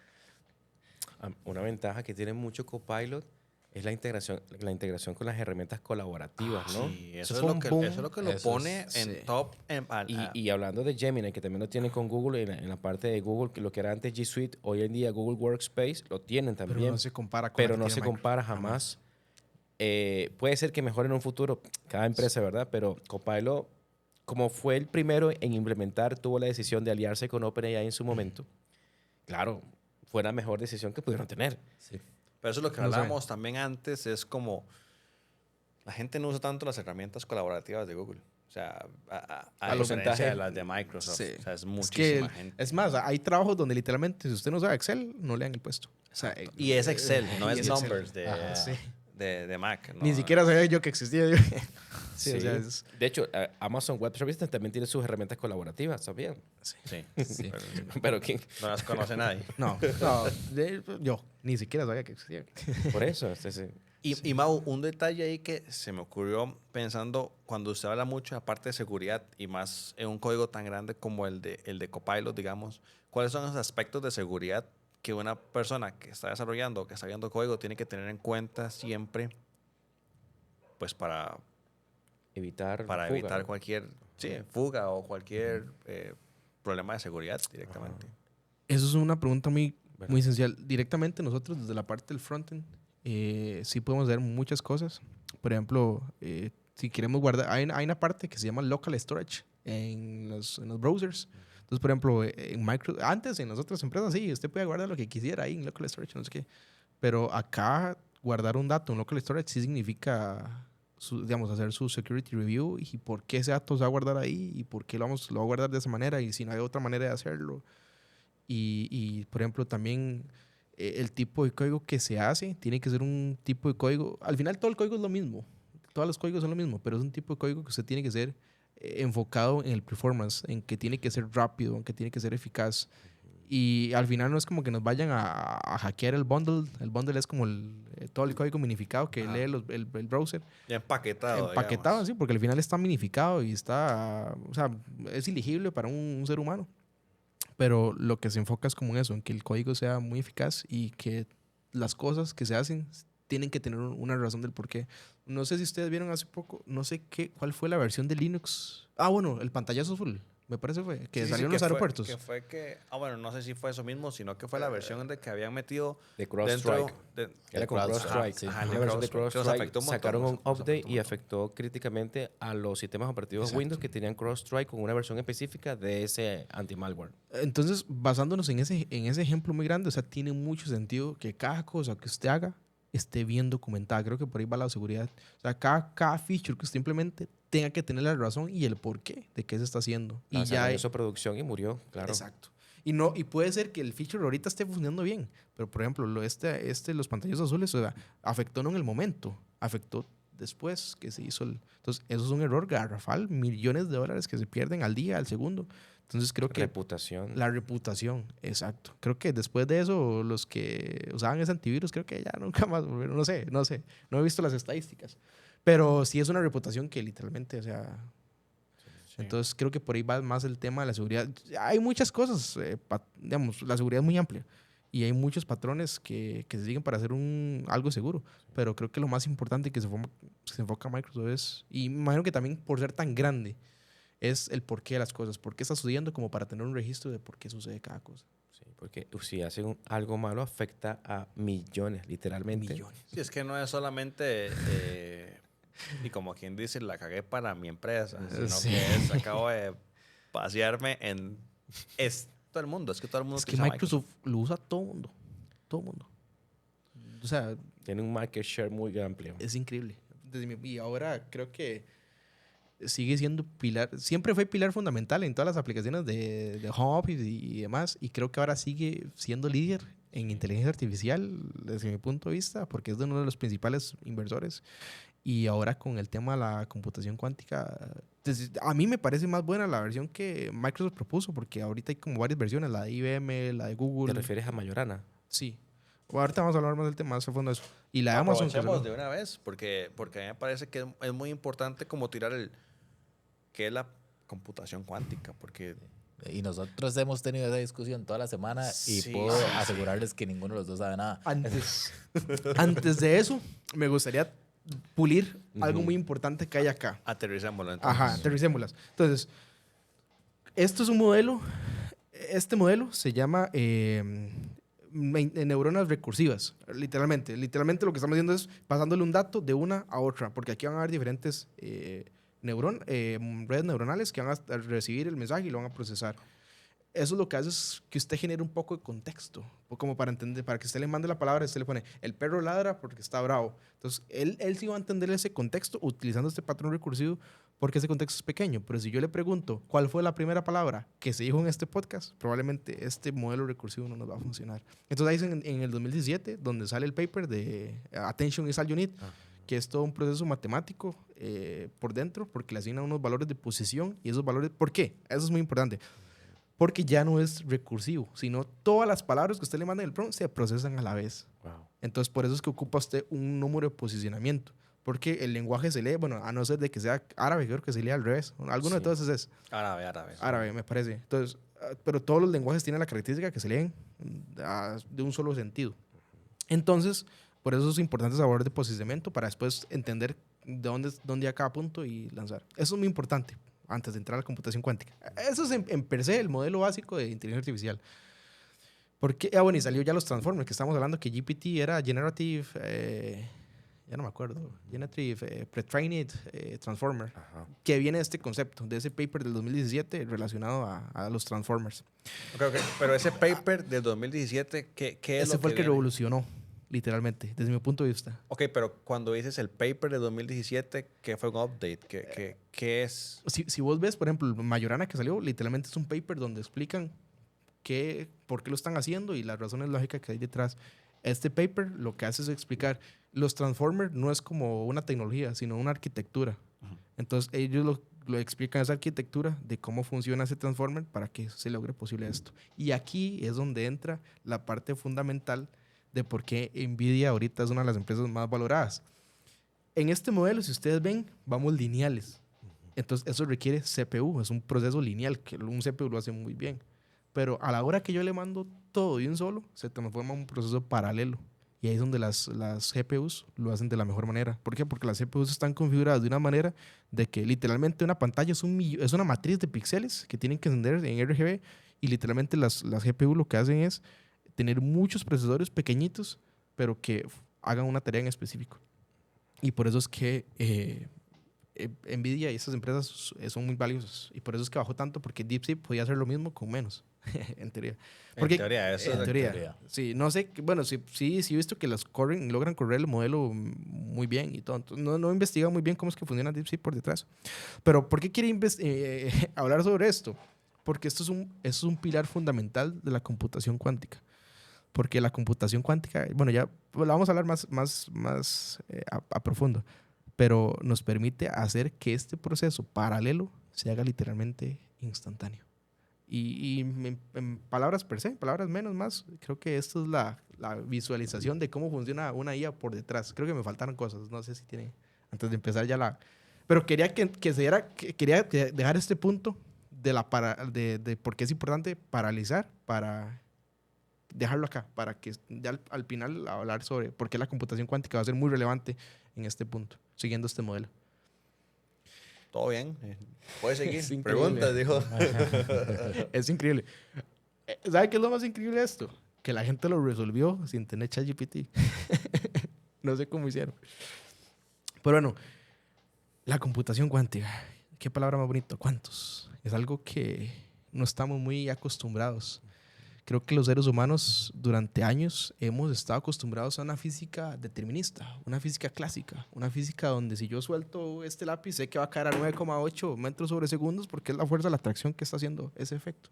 Una ventaja que tiene mucho Copilot es la integración con las herramientas colaborativas, ¿no? Sí, Eso eso, fue es un lo que, boom. eso es lo que lo Eso pone es, en sí. top. Y hablando de Gemini, que también lo tienen con Google, en la parte de Google, que lo que era antes G Suite, hoy en día Google Workspace, lo tienen Pero también. no se compara con Pero la que no tiene se Microsoft. compara jamás. Puede ser que mejore en un futuro cada empresa, ¿verdad? Pero Copilot, como fue el primero en implementar, tuvo la decisión de aliarse con OpenAI en su momento. Claro, fue la mejor decisión que pudieron tener. Sí. Pero eso es lo que No sé. hablábamos también antes, es como la gente no usa tanto las herramientas colaborativas de Google. O sea, a los diferencia de porcentajes. las de Microsoft. Sí. O sea, es Es muchísima que, gente. es más, hay trabajos donde literalmente, si usted no sabe Excel, no le dan el puesto. O sea, Y es Excel, no y es Excel. Numbers Ajá. Sí. de Mac. Ni no, siquiera sabía yo que existía. Sí, o sea, es... De hecho, Amazon Web Services también tiene sus herramientas colaborativas, ¿sabían? Sí. Sí. Pero ¿quién? No las conoce nadie. No, yo ni siquiera sabía que existía. Por eso. Y Mau, un detalle ahí que se me ocurrió pensando cuando usted habla mucho de la parte de seguridad y más en un código tan grande como el de Copilot, digamos, ¿cuáles son los aspectos de seguridad que una persona que está desarrollando o que está viendo código tiene que tener en cuenta siempre pues para Evitar evitar cualquier fuga o cualquier problema de seguridad directamente? Eso es una pregunta muy ¿Verdad? muy esencial. Directamente nosotros, desde la parte del frontend, sí podemos hacer muchas cosas. Por ejemplo, si queremos guardar, hay una parte que se llama local storage en los browsers. Entonces, por ejemplo, antes en las otras empresas, sí, usted puede guardar lo que quisiera ahí en local storage, no sé qué. Pero acá, guardar un dato en local storage sí significa, digamos, hacer su security review y por qué ese dato se va a guardar ahí y por qué lo va a guardar de esa manera y si no hay otra manera de hacerlo. Y por ejemplo, también el tipo de código que se hace tiene que ser un tipo de código. Al final, todo el código es lo mismo. Todos los códigos son lo mismo, pero es un tipo de código que usted tiene que ser enfocado en el performance, en que tiene que ser rápido, en que tiene que ser eficaz. Y al final no es como que nos vayan a hackear el bundle. El bundle es como todo el código minificado que lee el browser. Ya empaquetado. Empaquetado, digamos. sí, porque al final está minificado y está, o sea, es ilegible para un ser humano. Pero lo que se enfoca es como en eso, en que el código sea muy eficaz y que las cosas que se hacen tienen que tener una razón del por qué. No sé si ustedes vieron hace poco, no sé cuál fue la versión de Linux. Ah, bueno, el pantallazo azul, me parece fue, que Sí, salió en que los aeropuertos. bueno, no sé si fue eso mismo, sino que fue la versión de que habían metido De dentro CrowdStrike. de, Era con CrowdStrike, CrowdStrike. sí. Ajá, el de Una versión de CrowdStrike, que nos CrowdStrike afectó un montón, sacaron un nos afectó update un y montón. afectó críticamente a los sistemas operativos Exacto. Windows que tenían CrowdStrike con una versión específica de ese anti-malware. Entonces, basándonos en ese ejemplo muy grande, o sea, tiene mucho sentido que cada cosa que usted haga esté bien documentada. Creo que por ahí va la seguridad. O sea, cada feature que usted implemente tenga que tener la razón y el porqué de qué se está haciendo. Y ya hizo producción y murió, claro. Exacto. Y puede ser que el feature ahorita esté funcionando bien, pero por ejemplo, los pantallos azules, o sea, afectó no en el momento, afectó después que se hizo Entonces, eso es un error garrafal, millones de dólares que se pierden al día, al segundo. Entonces, creo que... Reputación. La reputación, exacto. Creo que después de eso, los que usaban ese antivirus, creo que ya nunca más volvieron. No sé. No he visto las estadísticas. Pero sí es una reputación que literalmente, o sea... Entonces, creo que por ahí va más el tema de la seguridad. Hay muchas cosas, digamos, la seguridad es muy amplia. Y hay muchos patrones que se siguen para hacer algo seguro. Pero creo que lo más importante que se enfoca Microsoft es... Y me imagino que también por ser tan grande, es el porqué de las cosas. ¿Por qué está sucediendo? Como para tener un registro de por qué sucede cada cosa. Sí, porque si hacen algo malo, afecta a millones, literalmente. Millones. Sí, es que no es solamente, y como quien dice, la cagué para mi empresa, sino Sí. que es, acabo de pasearme en todo el mundo. Es que todo el mundo Es que utiliza Microsoft lo usa todo el mundo. Todo el mundo. O sea, Tiene un market share muy amplio. es increíble. Y ahora creo que sigue siendo pilar, siempre fue pilar fundamental en todas las aplicaciones de Home Office y demás, y creo que ahora sigue siendo líder en inteligencia artificial desde mi punto de vista, porque es de uno de los principales inversores. Y ahora con el tema de la computación cuántica, a mí me parece más buena la versión que Microsoft propuso, porque ahorita hay como varias versiones, la de IBM, la de Google. ¿Te refieres a Majorana? Sí. Bueno, ahorita vamos a hablar más del tema, más a fondo de eso. Y la de Amazon. Aprovechemos de una vez, porque a mí me parece que es muy importante como tirar qué es la computación cuántica, porque Y nosotros hemos tenido esa discusión toda la semana y Sí, puedo sí, asegurarles que ninguno de los dos sabe nada. Antes de eso, me gustaría pulir algo muy importante que hay acá. aterricémoslo entonces. Ajá, aterricémoslas. Entonces, esto es un modelo. Este modelo se llama neuronas recursivas, literalmente. Literalmente lo que estamos haciendo es pasándole un dato de una a otra, porque aquí van a haber diferentes redes neuronales que van a recibir el mensaje y lo van a procesar. Eso es lo que hace es que usted genere un poco de contexto, como para entender, para que usted le mande la palabra, usted le pone, el perro ladra porque está bravo. Entonces, él sí va a entender ese contexto utilizando este patrón recursivo porque ese contexto es pequeño. Pero si yo le pregunto cuál fue la primera palabra que se dijo en este podcast, probablemente este modelo recursivo no nos va a funcionar. Entonces, ahí en el 2017, donde sale el paper de Attention is all you need, que es todo un proceso matemático por dentro, porque le asignan unos valores de posición y esos valores, ¿por qué? Eso es muy importante. Porque ya no es recursivo, sino todas las palabras que usted le manda en el prompt se procesan a la vez. Wow. Entonces, por eso es que ocupa usted un número de posicionamiento. Porque el lenguaje se lee, bueno, a no ser de que sea árabe, creo que se lee al revés. Alguno de todos es árabe, me parece. Entonces, pero todos los lenguajes tienen la característica que se leen de un solo sentido. Entonces, por eso es importante saber de posicionamiento para después entender de dónde a cada punto y lanzar. Eso es muy importante antes de entrar a la computación cuántica. Eso es en per se el modelo básico de inteligencia artificial. Porque, bueno, y salió ya los transformers, que estamos hablando que GPT era Generative, ya no me acuerdo, Generative Pre-trained Transformer, que viene de este concepto, de ese paper del 2017 relacionado a los transformers. Okay. Pero ese paper del 2017, ¿qué es Ese lo fue el que viene? revolucionó, literalmente, desde mi punto de vista. Ok, pero cuando dices el paper de 2017, ¿qué fue un update? ¿Qué es? Si vos ves, por ejemplo, Majorana que salió, literalmente es un paper donde explican por qué lo están haciendo y las razones lógicas que hay detrás. Este paper lo que hace es explicar, los Transformers no es como una tecnología, sino una arquitectura. Entonces ellos lo explican esa arquitectura de cómo funciona ese Transformer para que se logre posible esto. Y aquí es donde entra la parte fundamental de por qué NVIDIA ahorita es una de las empresas más valoradas. En este modelo, si ustedes ven, vamos lineales. Entonces eso requiere CPU, es un proceso lineal, que un CPU lo hace muy bien. Pero a la hora que yo le mando todo de un solo, se transforma en un proceso paralelo. Y ahí es donde las GPUs lo hacen de la mejor manera. ¿Por qué? Porque las GPUs están configuradas de una manera de que literalmente una pantalla es una matriz de píxeles que tienen que encender en RGB y literalmente las GPU lo que hacen es tener muchos procesadores pequeñitos, pero que hagan una tarea en específico. Y por eso es que NVIDIA y esas empresas son muy valiosas. Y por eso es que bajó tanto, porque DeepSeek podía hacer lo mismo con menos, en teoría. Porque, en teoría, eso en es teoría. Sí, no sé, bueno, sí he visto que logran correr el modelo muy bien y todo. Entonces, no investigan muy bien cómo es que funciona DeepSeek por detrás. Pero, ¿por qué quiere hablar sobre esto? Porque esto es un pilar fundamental de la computación cuántica. Porque la computación cuántica, bueno, ya la vamos a hablar más a profundo. pero nos permite hacer que este proceso paralelo se haga literalmente instantáneo. Y en palabras per se, palabras menos más, creo que esto es la visualización de cómo funciona una IA por detrás. Creo que me faltaron cosas, no sé si tiene, antes de empezar ya la... Pero quería quería dejar este punto de por qué es importante paralizar para dejarlo acá, para que ya al final hablar sobre por qué la computación cuántica va a ser muy relevante en este punto, siguiendo este modelo. Todo bien. Puedes seguir. Es increíble. Preguntas, dijo. Es increíble. ¿Sabe qué es lo más increíble de esto? Que la gente lo resolvió sin tener ChatGPT. No sé cómo hicieron. Pero bueno, la computación cuántica. Qué palabra más bonita. ¿Cuántos? Es algo que no estamos muy acostumbrados. Creo que los seres humanos durante años hemos estado acostumbrados a una física determinista, una física clásica, una física donde si yo suelto este lápiz sé que va a caer a 9,8 metros sobre segundos porque es la fuerza de la atracción que está haciendo ese efecto.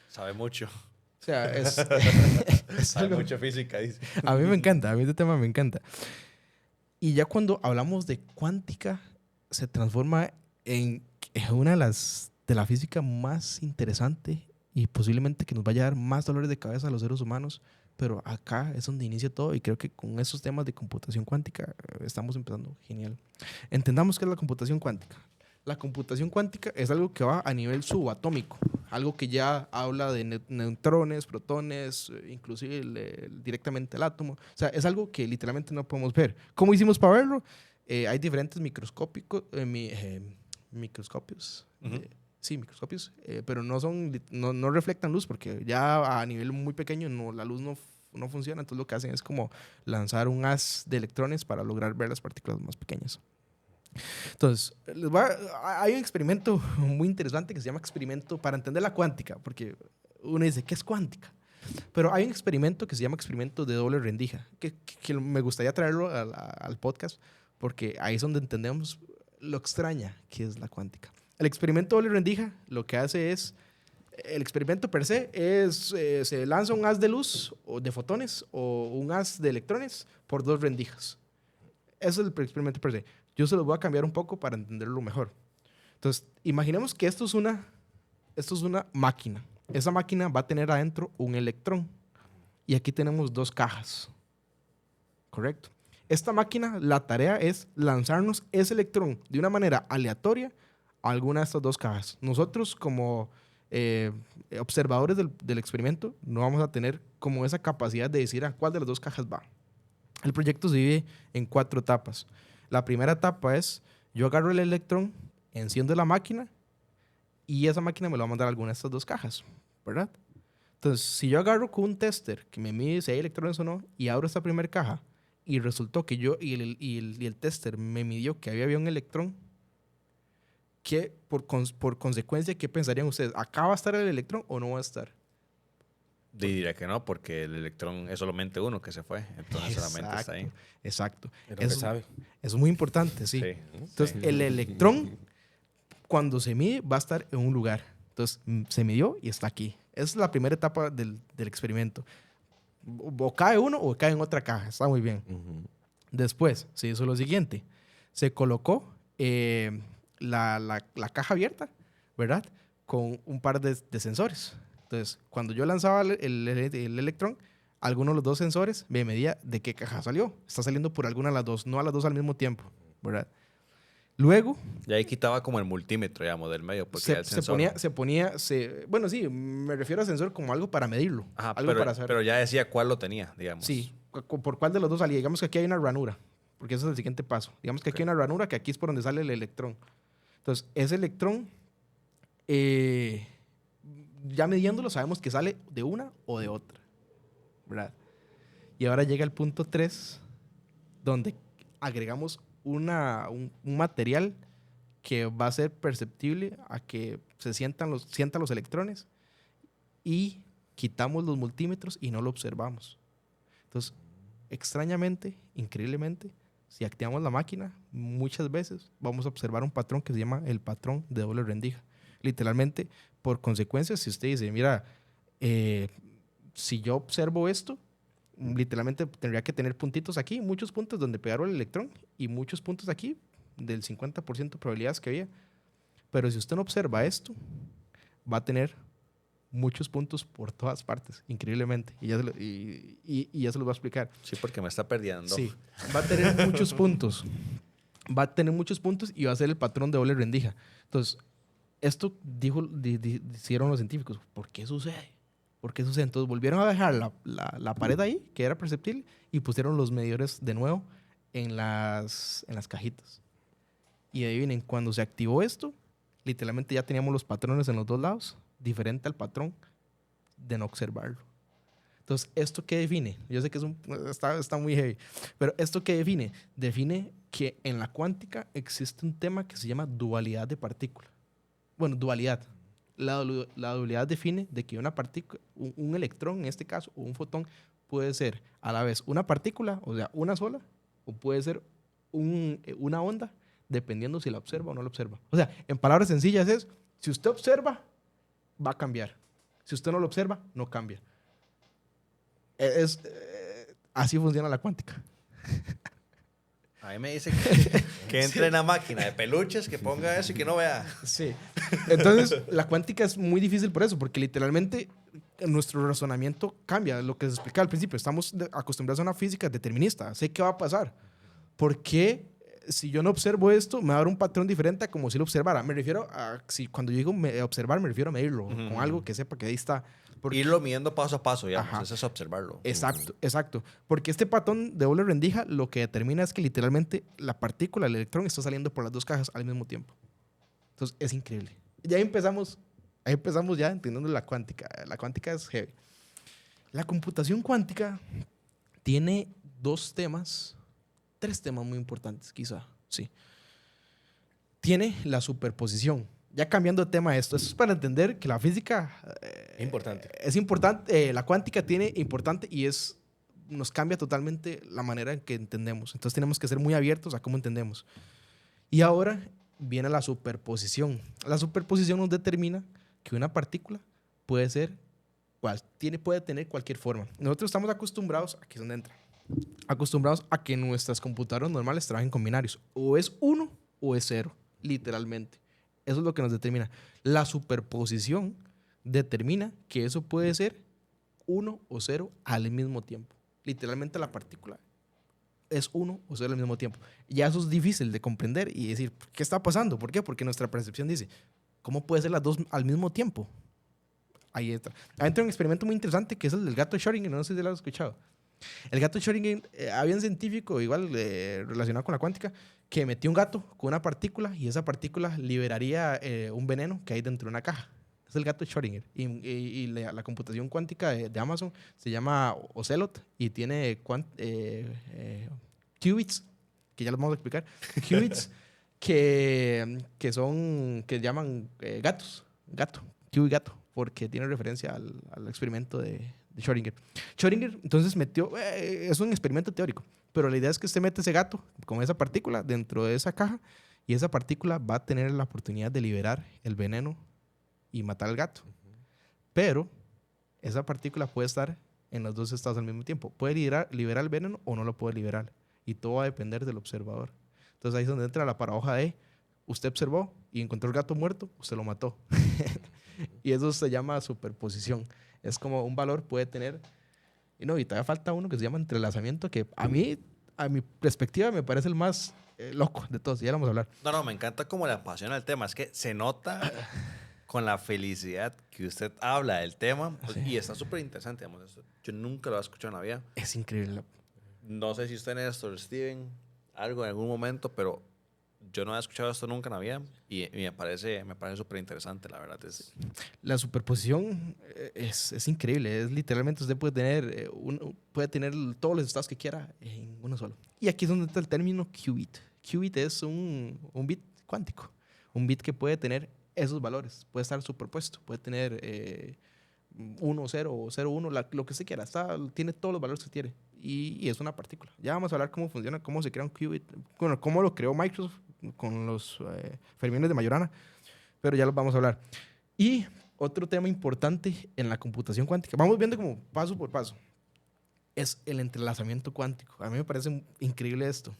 Sabe mucho. O sea, es Sabe algo... mucho física, dice. A mí me encanta, a mí este tema me encanta. Y ya cuando hablamos de cuántica, se transforma en una de la física más interesante y posiblemente que nos vaya a dar más dolores de cabeza a los seres humanos, pero acá es donde inicia todo y creo que con esos temas de computación cuántica estamos empezando genial. Entendamos qué es la computación cuántica. La computación cuántica es algo que va a nivel subatómico, algo que ya habla de neutrones, protones, inclusive directamente el átomo. O sea, es algo que literalmente no podemos ver. ¿Cómo hicimos para verlo? Hay diferentes microscopios. Sí, microscopios, pero no reflectan luz porque ya a nivel muy pequeño la luz no funciona. Entonces lo que hacen es como lanzar un haz de electrones para lograr ver las partículas más pequeñas. Entonces, hay un experimento muy interesante que se llama experimento para entender la cuántica, porque uno dice, ¿qué es cuántica? Pero hay un experimento que se llama experimento de doble rendija, que me gustaría traerlo al podcast, porque ahí es donde entendemos lo extraña que es la cuántica. El experimento de doble rendija lo que hace es, el experimento per se es, se lanza un haz de luz o de fotones o un haz de electrones por dos rendijas. Ese es el experimento per se. Yo se los voy a cambiar un poco para entenderlo mejor. Entonces, imaginemos que esto es una máquina. Esa máquina va a tener adentro un electrón. Y aquí tenemos dos cajas. ¿Correcto? Esta máquina, la tarea es lanzarnos ese electrón de una manera aleatoria a alguna de estas dos cajas. Nosotros, como observadores del experimento, no vamos a tener como esa capacidad de decir a cuál de las dos cajas va. El proyecto se divide en 4 etapas. La primera etapa es, yo agarro el electrón, enciendo la máquina y esa máquina me lo va a mandar a alguna de estas dos cajas, ¿verdad? Entonces, si yo agarro con un tester que me mide si hay electrones o no y abro esta primera caja y resultó que el tester me midió que había un electrón, ¿qué, por consecuencia, qué pensarían ustedes? ¿Acá va a estar el electrón o no va a estar? Diría que no, porque el electrón es solamente uno que se fue. Entonces solamente está ahí. Exacto. Es lo que sabe. Es muy importante, sí. Entonces, el electrón, cuando se mide, va a estar en un lugar. Entonces, se midió y está aquí. Esa es la primera etapa del experimento. O cae uno o cae en otra caja. Está muy bien. Después, se hizo lo siguiente. Se colocó la caja abierta, ¿verdad? Con un par de sensores. Entonces, cuando yo lanzaba el electrón, alguno de los dos sensores me medía de qué caja salió. Está saliendo por alguna de las dos, no a las dos al mismo tiempo, ¿verdad? Luego... Y ahí quitaba como el multímetro, digamos, del medio, porque el sensor... Bueno, sí, me refiero a sensor como algo para medirlo. Ajá, algo para saber. pero ya decía cuál lo tenía, digamos. Sí, por cuál de los dos salía. Digamos que aquí hay una ranura, porque ese es el siguiente paso. Digamos que aquí hay una ranura, que aquí es por donde sale el electrón. Entonces, ese electrón... ya midiéndolo sabemos que sale de una o de otra, ¿verdad? Y ahora llega el punto 3, donde agregamos un material que va a ser perceptible a que se sientan los electrones y quitamos los multímetros y no lo observamos. Entonces, extrañamente, increíblemente, si activamos la máquina, muchas veces vamos a observar un patrón que se llama el patrón de doble rendija. Literalmente, por consecuencia, si usted dice, mira, si yo observo esto, literalmente tendría que tener puntitos aquí, muchos puntos donde pegar el electrón y muchos puntos aquí del 50% de probabilidades que había. Pero si usted no observa esto, va a tener muchos puntos por todas partes, increíblemente. Y ya se los voy a explicar. Sí, porque me está perdiendo. Sí, va a tener muchos puntos. Va a tener muchos puntos y va a ser el patrón de doble rendija. Entonces, esto dijeron los científicos. ¿Por qué sucede? ¿Por qué sucede? Entonces, volvieron a dejar la pared ahí, que era perceptible, y pusieron los medidores de nuevo en las cajitas. Y adivinen, cuando se activó esto, literalmente ya teníamos los patrones en los dos lados, diferente al patrón de no observarlo. Entonces, ¿esto qué define? Yo sé que está muy heavy, pero ¿esto qué define? Define que en la cuántica existe un tema que se llama dualidad de partícula. Bueno, dualidad. La dualidad define de que una partícula, un electrón en este caso, o un fotón, puede ser a la vez una partícula, o sea, una sola, o puede ser una onda, dependiendo si la observa o no la observa. O sea, en palabras sencillas es, si usted observa, va a cambiar. Si usted no lo observa, no cambia. Así funciona la cuántica. A mí me dice que entre en la máquina de peluches, que ponga eso y que no vea. Sí. Entonces, la cuántica es muy difícil por eso, porque literalmente nuestro razonamiento cambia. Lo que se explicaba al principio, estamos acostumbrados a una física determinista. Sé qué va a pasar. ¿Por qué si yo no observo esto, me va a dar un patrón diferente a como si lo observara? Me refiero a, si cuando yo digo observar, me refiero a medirlo con algo que sepa que ahí está. Porque, irlo midiendo paso a paso, ya. Ajá. Eso es observarlo. Exacto, exacto. Porque este patrón de doble rendija lo que determina es que literalmente la partícula, el electrón, está saliendo por las dos cajas al mismo tiempo. Entonces, es increíble. Ya empezamos ya entendiendo la cuántica. La cuántica es heavy. La computación cuántica tiene tres temas muy importantes, quizá, sí. Tiene la superposición. Ya cambiando de tema esto es para entender que la física Importante. es importante, la cuántica tiene importante y nos cambia totalmente la manera en que entendemos. Entonces tenemos que ser muy abiertos a cómo entendemos. Y ahora viene la superposición. La superposición nos determina que una partícula puede tener cualquier forma. Nosotros estamos acostumbrados, aquí es donde entra, acostumbrados a que nuestras computadoras normales trabajen con binarios. O es 1 o es 0, literalmente. Eso es lo que nos determina. La superposición determina que eso puede ser 1 o 0 al mismo tiempo. Literalmente la partícula es 1 o 0 al mismo tiempo. Ya eso es difícil de comprender y decir, ¿qué está pasando? ¿Por qué? Porque nuestra percepción dice, ¿cómo puede ser las dos al mismo tiempo? Ahí está. Hay un experimento muy interesante que es el del gato Schrödinger, no sé si lo has escuchado. El gato Schrödinger, había un científico igual relacionado con la cuántica que metió un gato con una partícula y esa partícula liberaría un veneno que hay dentro de una caja. Es el gato Schrödinger. Y la computación cuántica de Amazon se llama Ocelot y tiene qubits, que ya lo vamos a explicar, qubits que llaman gato, qubit gato, porque tiene referencia al experimento de Schrödinger. Schrödinger entonces es un experimento teórico, pero la idea es que usted mete ese gato con esa partícula dentro de esa caja y esa partícula va a tener la oportunidad de liberar el veneno y matar al gato. Pero esa partícula puede estar en los dos estados al mismo tiempo. Puede liberar el veneno o no lo puede liberar. Y todo va a depender del observador. Entonces ahí es donde entra la paradoja de usted observó y encontró el gato muerto, usted lo mató. Y eso se llama superposición. Es como un valor puede tener... Y todavía falta uno que se llama entrelazamiento, que a mi perspectiva, me parece el más loco de todos. Ya lo vamos a hablar. No, me encanta cómo le apasiona el tema. Es que se nota con la felicidad que usted habla del tema. Pues, sí. Y está súper interesante. Digamos, yo nunca lo he escuchado en la vida. Es increíble. No sé si usted, Néstor, Steven, algo en algún momento, pero yo no he escuchado esto nunca en la vida y me parece súper interesante, la verdad. La superposición es increíble. Es literalmente usted puede tener todos los estados que quiera en uno solo. Y aquí es donde está el término qubit. Qubit es un bit cuántico. Un bit que puede tener esos valores. Puede estar superpuesto. Puede tener 1, 0 o 0, 1, lo que usted quiera. Tiene todos los valores que quiere. Y es una partícula. Ya vamos a hablar cómo funciona, cómo se crea un qubit. Bueno, cómo lo creó Microsoft con los fermiones de Majorana, pero ya los vamos a hablar. Y otro tema importante en la computación cuántica, vamos viendo como paso por paso, es el entrelazamiento cuántico. A mí me parece increíble esto.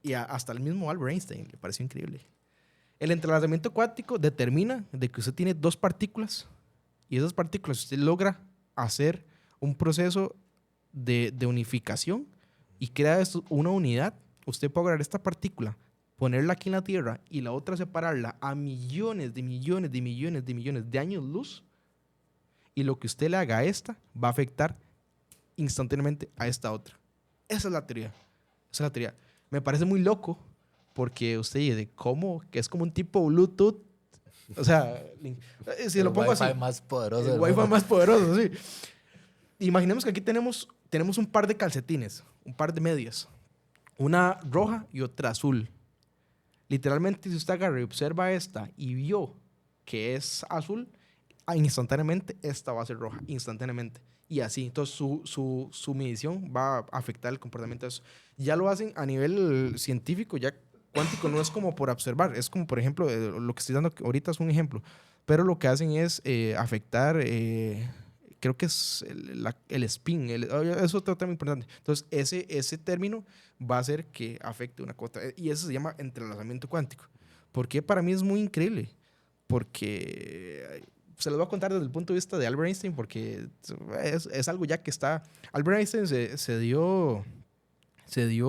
Y hasta el mismo Albert Einstein le pareció increíble. El entrelazamiento cuántico determina de que usted tiene dos partículas y esas partículas usted logra hacer un proceso de unificación y crea una unidad. Usted puede agarrar esta partícula, ponerla aquí en la Tierra y la otra separarla a millones de millones de millones de millones de años luz, y lo que usted le haga a esta va a afectar instantáneamente a esta otra. Esa es la teoría. Esa es la teoría. Me parece muy loco porque usted dice, ¿cómo? Que es como un tipo Bluetooth. O sea, si lo pongo así. El Wi-Fi más poderoso. El Wi-Fi más poderoso, sí. Imaginemos que aquí tenemos un par de calcetines, un par de medias. Una roja y otra azul. Literalmente, si usted agarra y observa esta y vio que es azul, instantáneamente esta va a ser roja, instantáneamente. Y así, entonces su medición va a afectar el comportamiento de eso. Ya lo hacen a nivel científico, ya cuántico no es como por observar, es como, por ejemplo, lo que estoy dando ahorita es un ejemplo, pero lo que hacen es afectar, creo que es el spin, es otro tema importante. Entonces, ese término va a hacer que afecte una cosa, y eso se llama entrelazamiento cuántico. ¿Por qué? Para mí es muy increíble, porque se los voy a contar desde el punto de vista de Albert Einstein, porque es algo ya que está. Albert Einstein se dio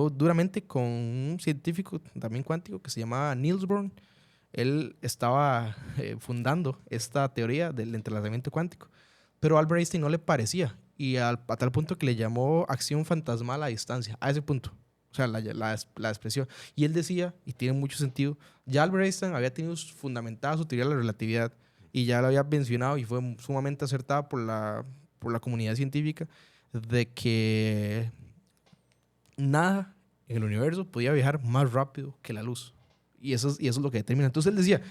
duramente con un científico también cuántico que se llamaba Niels Bohr. Él estaba fundando esta teoría del entrelazamiento cuántico, pero a Albert Einstein no le parecía, y a tal punto que le llamó acción fantasmal a distancia, a ese punto. O sea, la expresión. Y él decía, y tiene mucho sentido, ya Albert Einstein había tenido fundamentada su teoría de la relatividad, y ya lo había mencionado y fue sumamente acertada por la comunidad científica, de que nada en el universo podía viajar más rápido que la luz. Y eso es lo que determina. Entonces él decía,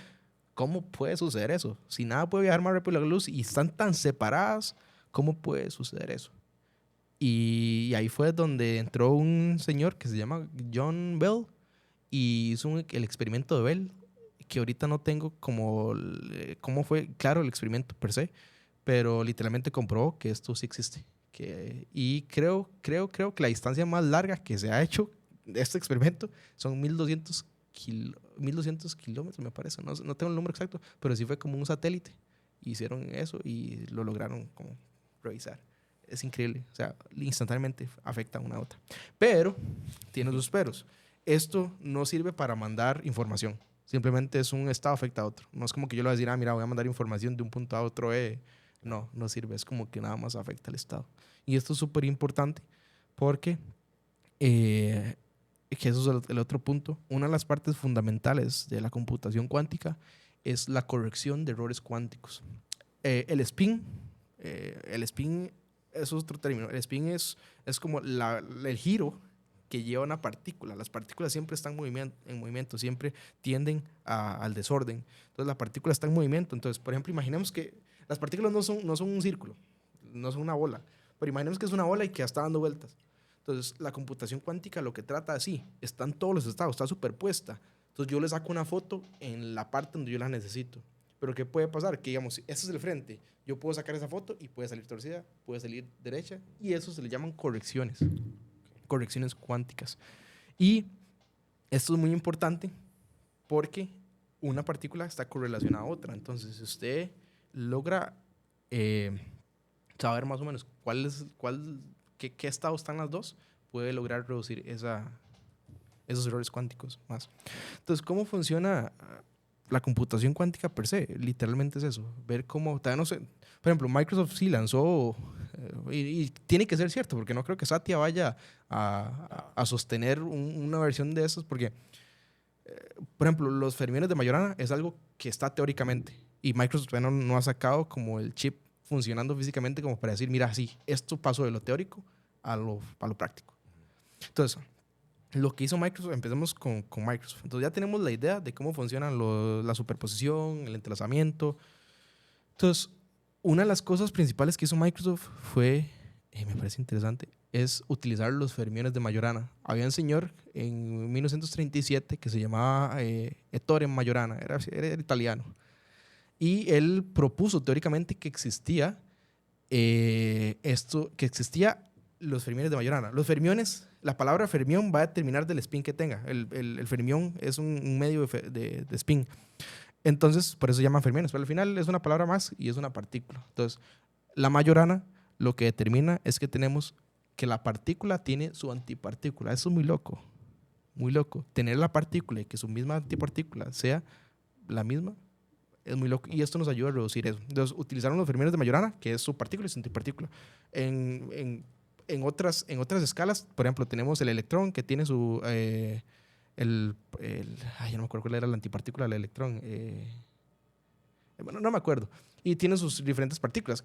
¿cómo puede suceder eso? Si nada puede viajar más rápido que la luz y están tan separadas, ¿cómo puede suceder eso? Y ahí fue donde entró un señor que se llama John Bell y hizo el experimento de Bell, que ahorita no tengo cómo fue, claro, el experimento per se, pero literalmente comprobó que esto sí existe. Y creo que la distancia más larga que se ha hecho de este experimento son 1200 kilómetros, me parece. No tengo el número exacto, pero sí fue como un satélite. Hicieron eso y lo lograron como revisar. Es increíble. O sea, instantáneamente afecta a una a otra. Pero tiene sus peros. Esto no sirve para mandar información. Simplemente es un estado afecta a otro. No es como que yo le voy a decir, mira, voy a mandar información de un punto a otro. No sirve. Es como que nada más afecta al estado. Y esto es súper importante porque, que eso es el otro punto, una de las partes fundamentales de la computación cuántica es la corrección de errores cuánticos. El spin es otro término. El spin es como el giro que lleva una partícula. Las partículas siempre están en movimiento, siempre tienden al desorden. Entonces la partícula está en movimiento. Entonces, por ejemplo, imaginemos que las partículas no son un círculo, no son una bola, pero imaginemos que es una bola y que está dando vueltas. Entonces la computación cuántica lo que trata así, están todos los estados, está superpuesta. Entonces yo le saco una foto en la parte donde yo la necesito. Pero ¿qué puede pasar? Que digamos, ese es el frente. Yo puedo sacar esa foto y puede salir torcida, puede salir derecha, y eso se le llaman correcciones cuánticas. Y esto es muy importante porque una partícula está correlacionada a otra. Entonces, si usted logra saber más o menos qué estado están las dos, puede lograr reducir esos errores cuánticos más. Entonces, ¿cómo funciona la computación cuántica per se? Literalmente es eso, ver cómo, todavía no sé, por ejemplo, Microsoft sí lanzó, y tiene que ser cierto, porque no creo que Satya vaya a sostener una versión de esas, porque, por ejemplo, los fermiones de Majorana es algo que está teóricamente, y Microsoft todavía no ha sacado como el chip funcionando físicamente como para decir, mira, sí, esto pasó de lo teórico a lo práctico. Entonces, lo que hizo Microsoft, empecemos con Microsoft. Entonces ya tenemos la idea de cómo funcionan la superposición, el entrelazamiento. Entonces, una de las cosas principales que hizo Microsoft fue, me parece interesante, es utilizar los fermiones de Majorana. Había un señor en 1937 que se llamaba Ettore Majorana, era italiano. Y él propuso teóricamente que existía los fermiones de Majorana. Los fermiones, la palabra fermión va a determinar del spin que tenga. El fermión es un medio de spin. Entonces, por eso se llaman fermiones. Pero al final es una palabra más y es una partícula. Entonces, la Majorana lo que determina es que tenemos que la partícula tiene su antipartícula. Eso es muy loco. Muy loco. Tener la partícula y que su misma antipartícula sea la misma es muy loco. Y esto nos ayuda a reducir eso. Entonces, utilizaron los fermiones de Majorana, que es su partícula y su antipartícula. En otras escalas, por ejemplo, tenemos el electrón que tiene su... ay, yo no me acuerdo cuál era la antipartícula del electrón. Bueno, no me acuerdo. Y tiene sus diferentes partículas.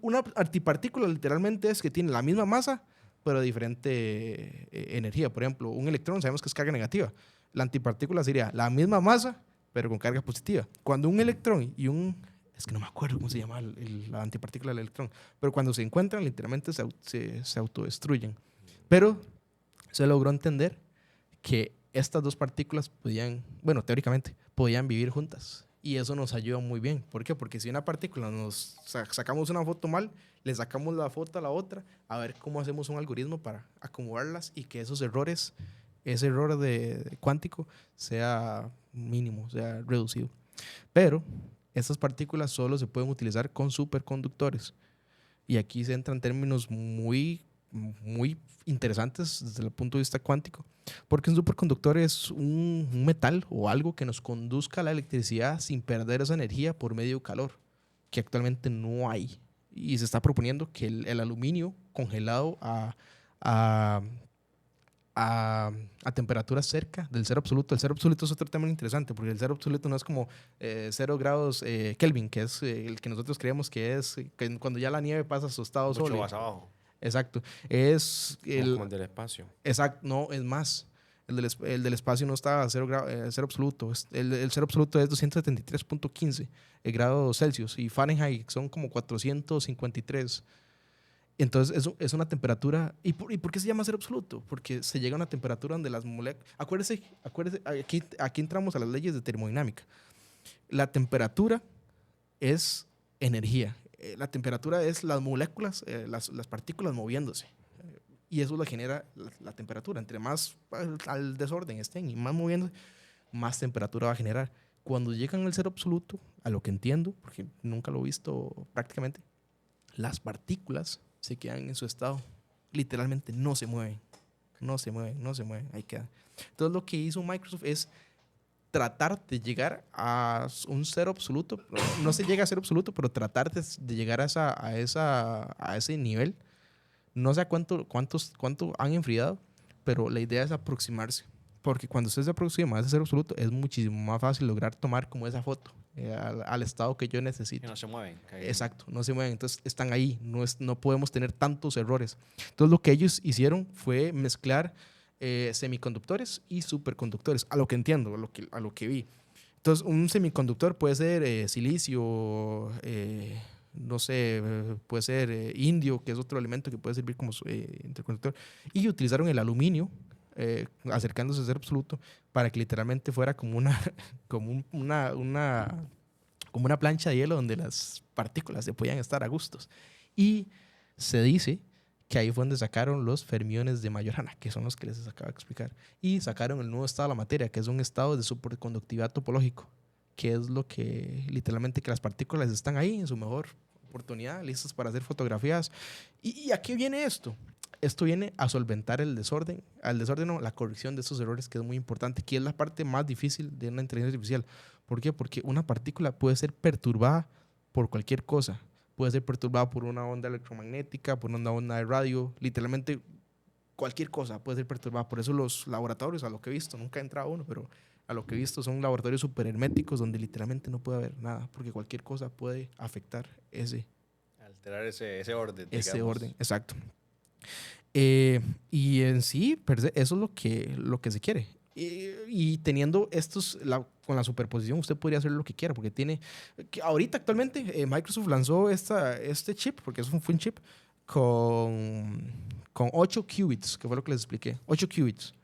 Una antipartícula literalmente es que tiene la misma masa, pero diferente energía. Por ejemplo, un electrón sabemos que es carga negativa. La antipartícula sería la misma masa, pero con carga positiva. Cuando un electrón y es que no me acuerdo cómo se llama la antipartícula del electrón, pero cuando se encuentran, literalmente se autodestruyen. Pero se logró entender que estas dos partículas teóricamente, podían vivir juntas. Y eso nos ayuda muy bien. ¿Por qué? Porque si una partícula sacamos una foto mal, le sacamos la foto a la otra, a ver cómo hacemos un algoritmo para acomodarlas y que ese error de cuántico sea mínimo, sea reducido. Pero estas partículas solo se pueden utilizar con superconductores. Y aquí se entran términos muy, muy interesantes desde el punto de vista cuántico, porque un superconductor es un metal o algo que nos conduzca la electricidad sin perder esa energía por medio de calor, que actualmente no hay. Y se está proponiendo que el aluminio congelado a temperaturas cerca del cero absoluto. El cero absoluto es otro tema interesante, porque el cero absoluto no es como 0 grados Kelvin, que es el que nosotros creemos que es que cuando ya la nieve pasa a su estado Mucho sólido. más abajo. Exacto. Es como el del espacio. Exacto, no, es más. El del espacio no está a 0 absoluto. El cero absoluto es 273.15 grados Celsius y Fahrenheit son como 453. Entonces, eso es una temperatura. ¿Y por qué se llama cero absoluto? Porque se llega a una temperatura donde las moléculas. Acuérdese, aquí entramos a las leyes de termodinámica. La temperatura es energía. La temperatura es las moléculas, las partículas moviéndose. Y eso le genera la temperatura. Entre más al desorden estén y más moviéndose, más temperatura va a generar. Cuando llegan al cero absoluto, a lo que entiendo, porque nunca lo he visto prácticamente, las partículas se quedan en su estado. Literalmente no se mueven. No se mueven. Ahí quedan. Entonces lo que hizo Microsoft es tratar de llegar a un cero absoluto. No se llega a cero absoluto, pero tratar de llegar a ese nivel. No sé cuánto han enfriado, pero la idea es aproximarse. Porque cuando usted se aproxima a ese cero absoluto, es muchísimo más fácil lograr tomar como esa foto al estado que yo necesito. Y no se mueven. Exacto, no se mueven. Entonces están ahí. No podemos tener tantos errores. Entonces lo que ellos hicieron fue mezclar semiconductores y superconductores, a lo que entiendo, a lo que vi. Entonces, un semiconductor puede ser silicio, no sé, puede ser indio, que es otro elemento que puede servir como interconductor. Y utilizaron el aluminio, acercándose a cero absoluto, para que literalmente fuera como una plancha de hielo donde las partículas se podían estar a gustos. Y se dice que ahí fue donde sacaron los fermiones de Majorana, que son los que les acabo de explicar. Y sacaron el nuevo estado de la materia, que es un estado de superconductividad topológico, que es lo que literalmente que las partículas están ahí en su mejor oportunidad, listas para hacer fotografías. ¿Y a qué viene esto? Esto viene a solventar el desorden, la corrección de esos errores, que es muy importante, que es la parte más difícil de una inteligencia artificial. ¿Por qué? Porque una partícula puede ser perturbada por cualquier cosa. Puede ser perturbada por una onda electromagnética, por una onda de radio, literalmente cualquier cosa puede ser perturbada. Por eso los laboratorios, a lo que he visto, nunca he entrado a uno, pero a lo que he visto son laboratorios súper herméticos donde literalmente no puede haber nada, porque cualquier cosa puede afectar alterar ese orden. Ese orden, exacto. Y en sí, eso es lo que se quiere. Y teniendo con la superposición, usted podría hacer lo que quiera, porque ahorita actualmente Microsoft lanzó este chip, porque eso fue un chip con 8 qubits, que fue lo que les expliqué, 8 qubits.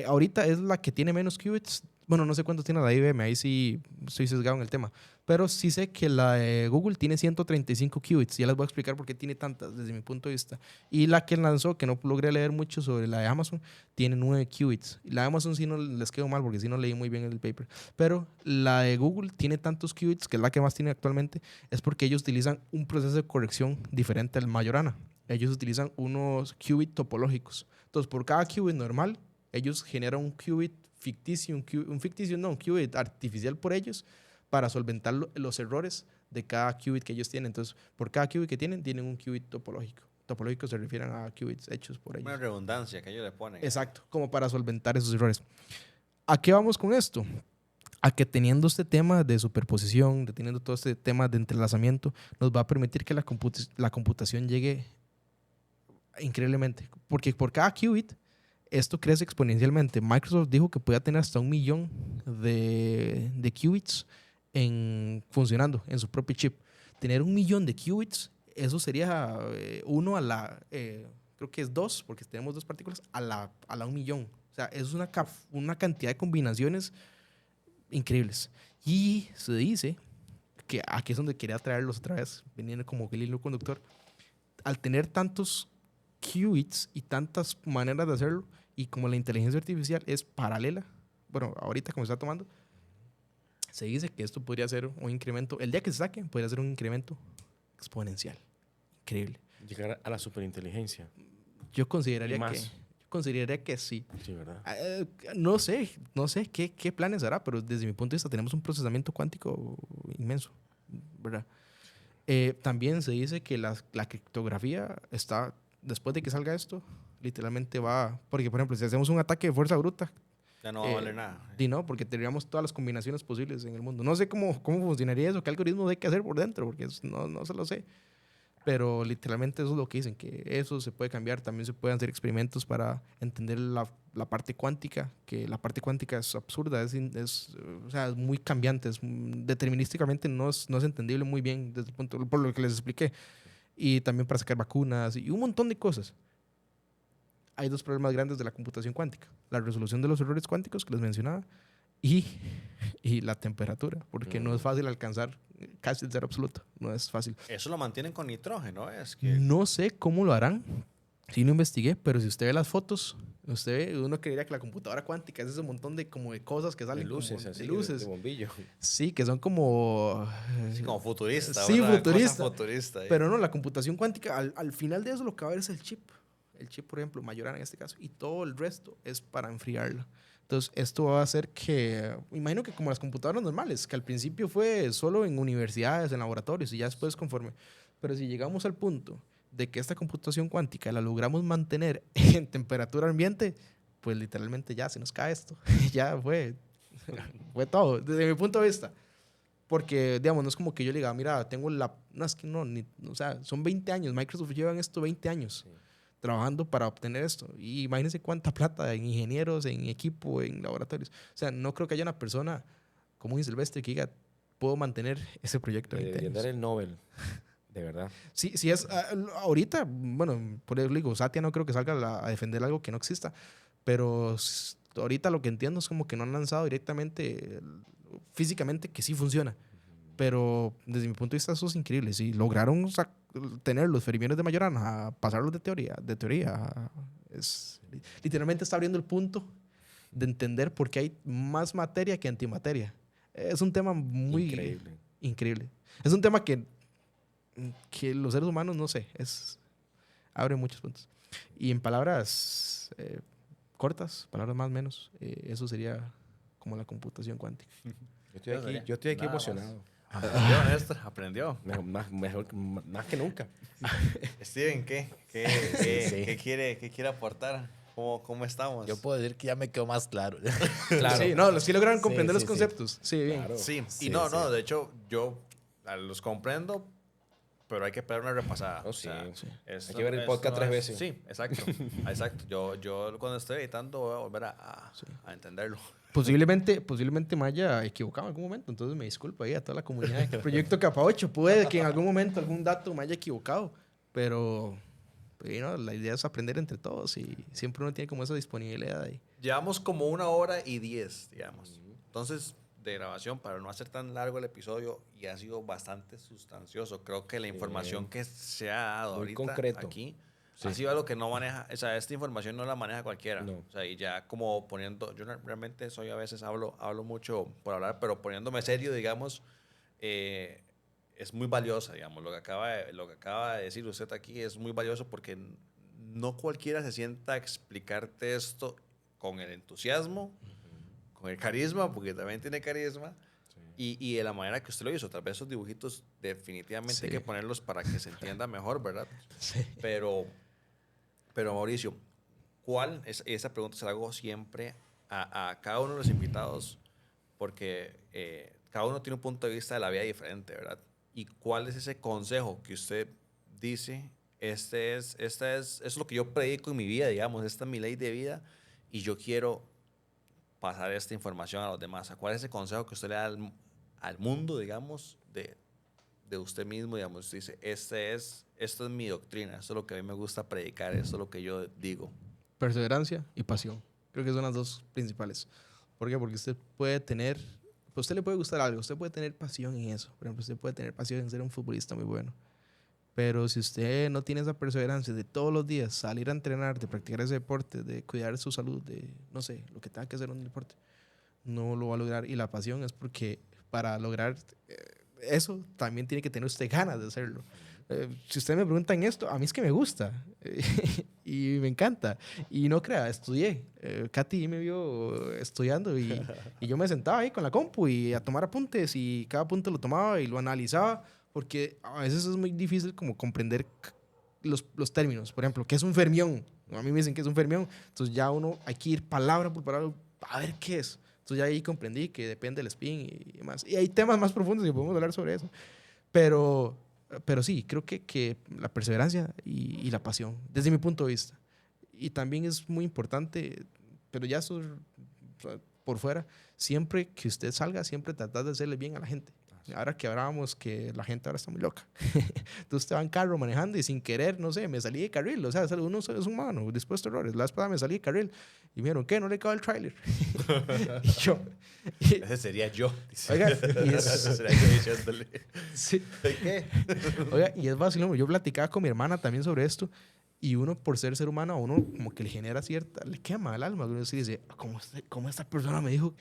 Ahorita es la que tiene menos qubits Bueno, no sé cuánto tiene la de IBM, ahí sí estoy sesgado en el tema. Pero sí sé que la de Google tiene 135 qubits. Ya les voy a explicar por qué tiene tantas desde mi punto de vista. Y la que lanzó, que no logré leer mucho sobre la de Amazon, tiene 9 qubits. Y la de Amazon sí no les quedó mal porque sí no leí muy bien el paper. Pero la de Google tiene tantos qubits, que es la que más tiene actualmente, es porque ellos utilizan un proceso de corrección diferente al Majorana. Ellos utilizan unos qubits topológicos. Entonces, por cada qubit normal, ellos generan un qubit ficticio, un qubit artificial por ellos para solventar los errores de cada qubit que ellos tienen. Entonces, por cada qubit que tienen un qubit topológico. Topológico se refieren a qubits hechos por ellos. Una redundancia que ellos le ponen. Exacto, como para solventar esos errores. ¿A qué vamos con esto? A que teniendo este tema de superposición, teniendo todo este tema de entrelazamiento, nos va a permitir que la computación llegue increíblemente. Porque por cada qubit, esto crece exponencialmente. Microsoft dijo que podía tener hasta 1 millón de qubits funcionando en su propio chip. Tener 1 millón de qubits, eso sería 1 a la, creo que es 2, porque tenemos 2 partículas, a la 1 millón. O sea, es una cantidad de combinaciones increíbles. Y se dice que aquí es donde quería traerlos otra vez, viniendo como el hilo conductor. Al tener tantos qubits y tantas maneras de hacerlo, y como la inteligencia artificial es paralela, bueno, ahorita como se está tomando, se dice que esto podría ser un incremento, el día que se saque, podría ser un incremento exponencial. Increíble. Llegar a la superinteligencia. Yo consideraría que sí. Sí, ¿verdad? No sé qué planes hará, pero desde mi punto de vista tenemos un procesamiento cuántico inmenso, ¿verdad? También se dice que la criptografía está, después de que salga esto, literalmente va, porque por ejemplo, si hacemos un ataque de fuerza bruta, Ya no va a valer nada. y no, porque tendríamos todas las combinaciones posibles en el mundo. No sé cómo funcionaría eso, qué algoritmos hay que hacer por dentro, porque no se lo sé. Pero literalmente eso es lo que dicen, que eso se puede cambiar. También se pueden hacer experimentos para entender la parte cuántica, que la parte cuántica es absurda, o sea, es muy cambiante, determinísticamente no es entendible muy bien desde el punto, por lo que les expliqué. Y también para sacar vacunas y un montón de cosas. Hay 2 problemas grandes de la computación cuántica: la resolución de los errores cuánticos que les mencionaba y la temperatura, porque no es fácil alcanzar casi el cero absoluto, no es fácil. Eso lo mantienen con nitrógeno, es que No sé cómo lo harán, sí no investigué, pero si usted ve las fotos, uno creería que la computadora cuántica es ese montón de cosas que salen De luces, como, así, de luces. de bombillo. Sí, que son como... sí, como futurista. Sí, una cosa futurista. futurista ahí. Pero no, la computación cuántica, al final de eso lo que va a haber es el chip. El chip, por ejemplo, Majorana en este caso, y todo el resto es para enfriarla. Entonces, esto va a hacer que, imagino que como las computadoras normales, que al principio fue solo en universidades, en laboratorios, y ya después conforme. Pero si llegamos al punto de que esta computación cuántica la logramos mantener en temperatura ambiente, pues literalmente ya se nos cae esto. Ya fue todo, desde mi punto de vista. Porque, digamos, no es como que yo le diga, mira, tengo no, es que no, o sea, son 20 años, Microsoft lleva en esto 20 años. Sí, trabajando para obtener esto. Y imagínense cuánta plata en ingenieros, en equipo, en laboratorios. O sea, no creo que haya una persona como un Silvestre que diga, puedo mantener ese proyecto. Debería dar el Nobel, de verdad. Sí, es ahorita, bueno, por eso digo, Satya no creo que salga a defender algo que no exista, pero ahorita lo que entiendo es como que no han lanzado directamente, físicamente, que sí funciona. Pero desde mi punto de vista eso es increíble. Si lograron tener los fermiones de Majorana, a pasarlos de teoría, literalmente está abriendo el punto de entender por qué hay más materia que antimateria. Es un tema muy increíble. Es un tema que los seres humanos, no sé, abre muchos puntos. Y en palabras cortas, palabras más o menos, eso sería como la computación cuántica. Yo estoy aquí emocionado. Aprendió, Néstor, aprendió. Más que nunca. Steven, ¿qué quiere aportar? ¿Cómo estamos? Yo puedo decir que ya me quedó más claro. Claro. Sí, no, sí lograron comprender los conceptos. Sí, bien. Claro. Sí, y no, de hecho, yo los comprendo, pero hay que esperar una repasada. Oh, sí. O sea, hay que ver el podcast 3 veces. Sí, exacto. Yo cuando estoy editando voy a volver a entenderlo. Posiblemente me haya equivocado en algún momento, entonces me disculpo ahí a toda la comunidad del Proyecto Capa 8. Puede que en algún momento algún dato me haya equivocado, pero la idea es aprender entre todos y siempre uno tiene como esa disponibilidad ahí. Llevamos como 1 hora y 10, digamos. entonces de grabación, para no hacer tan largo el episodio, y ha sido bastante sustancioso. Creo que la información que se ha dado Muy ahorita concreto. aquí Sí. ha sido algo que no maneja, o sea, esta información no la maneja cualquiera. No. O sea, y ya como poniendo, yo realmente soy a veces hablo mucho por hablar, pero poniéndome serio, digamos, es muy valiosa, digamos, lo que acaba de decir usted aquí es muy valioso porque no cualquiera se sienta a explicarte esto con el entusiasmo, con el carisma, porque también tiene carisma, y de la manera que usted lo hizo. Tal vez esos dibujitos definitivamente hay que ponerlos para que se entienda mejor, ¿verdad? Sí. Pero Mauricio, esa pregunta se la hago siempre a cada uno de los invitados, porque cada uno tiene un punto de vista de la vida diferente, ¿verdad? ¿Y cuál es ese consejo que usted dice? Es lo que yo predico en mi vida, digamos, esta es mi ley de vida y yo quiero pasar esta información a los demás. ¿Cuál es ese consejo que usted le da al mundo, digamos, de usted mismo? Digamos, usted dice, esto es mi doctrina, esto es lo que a mí me gusta predicar, esto es lo que yo digo. Perseverancia y pasión. Creo que son las dos principales. ¿Por qué? Porque usted puede tener, pues a usted le puede gustar algo, usted puede tener pasión en eso. Por ejemplo, usted puede tener pasión en ser un futbolista muy bueno. Pero si usted no tiene esa perseverancia de todos los días salir a entrenar, de practicar ese deporte, de cuidar su salud, de, no sé, lo que tenga que hacer en un deporte, no lo va a lograr. Y la pasión es porque para lograr eso también tiene que tener usted ganas de hacerlo. Si usted me pregunta en esto, a mí es que me gusta y me encanta. Y no crea, estudié. Katy me vio estudiando y yo me sentaba ahí con la compu y a tomar apuntes y cada punto lo tomaba y lo analizaba porque a veces es muy difícil como comprender los términos. Por ejemplo, ¿qué es un fermión? A mí me dicen que es un fermión, entonces ya uno hay que ir palabra por palabra a ver qué es. Entonces ya ahí comprendí que depende del spin y demás. Y hay temas más profundos y podemos hablar sobre eso. Pero sí, creo que la perseverancia y la pasión, desde mi punto de vista. Y también es muy importante, pero ya eso por fuera, siempre que usted salga, siempre tratar de hacerle bien a la gente. Ahora que hablábamos que la gente ahora está muy loca. Entonces usted va en carro manejando y sin querer, no sé, me salí de carril. O sea, uno es humano, dispuesto a errores. La vez pasada me salí de carril y me dijeron, ¿qué? ¿No le cabe el tráiler? Y yo... Ese sería yo. Oiga, ese sería yo diciéndole. Sí. ¿Qué? Oiga, y es fácil, yo platicaba con mi hermana también sobre esto y uno por ser humano, a uno como que le genera cierta, le quema el alma. Uno sí dice, ¿cómo esta persona me dijo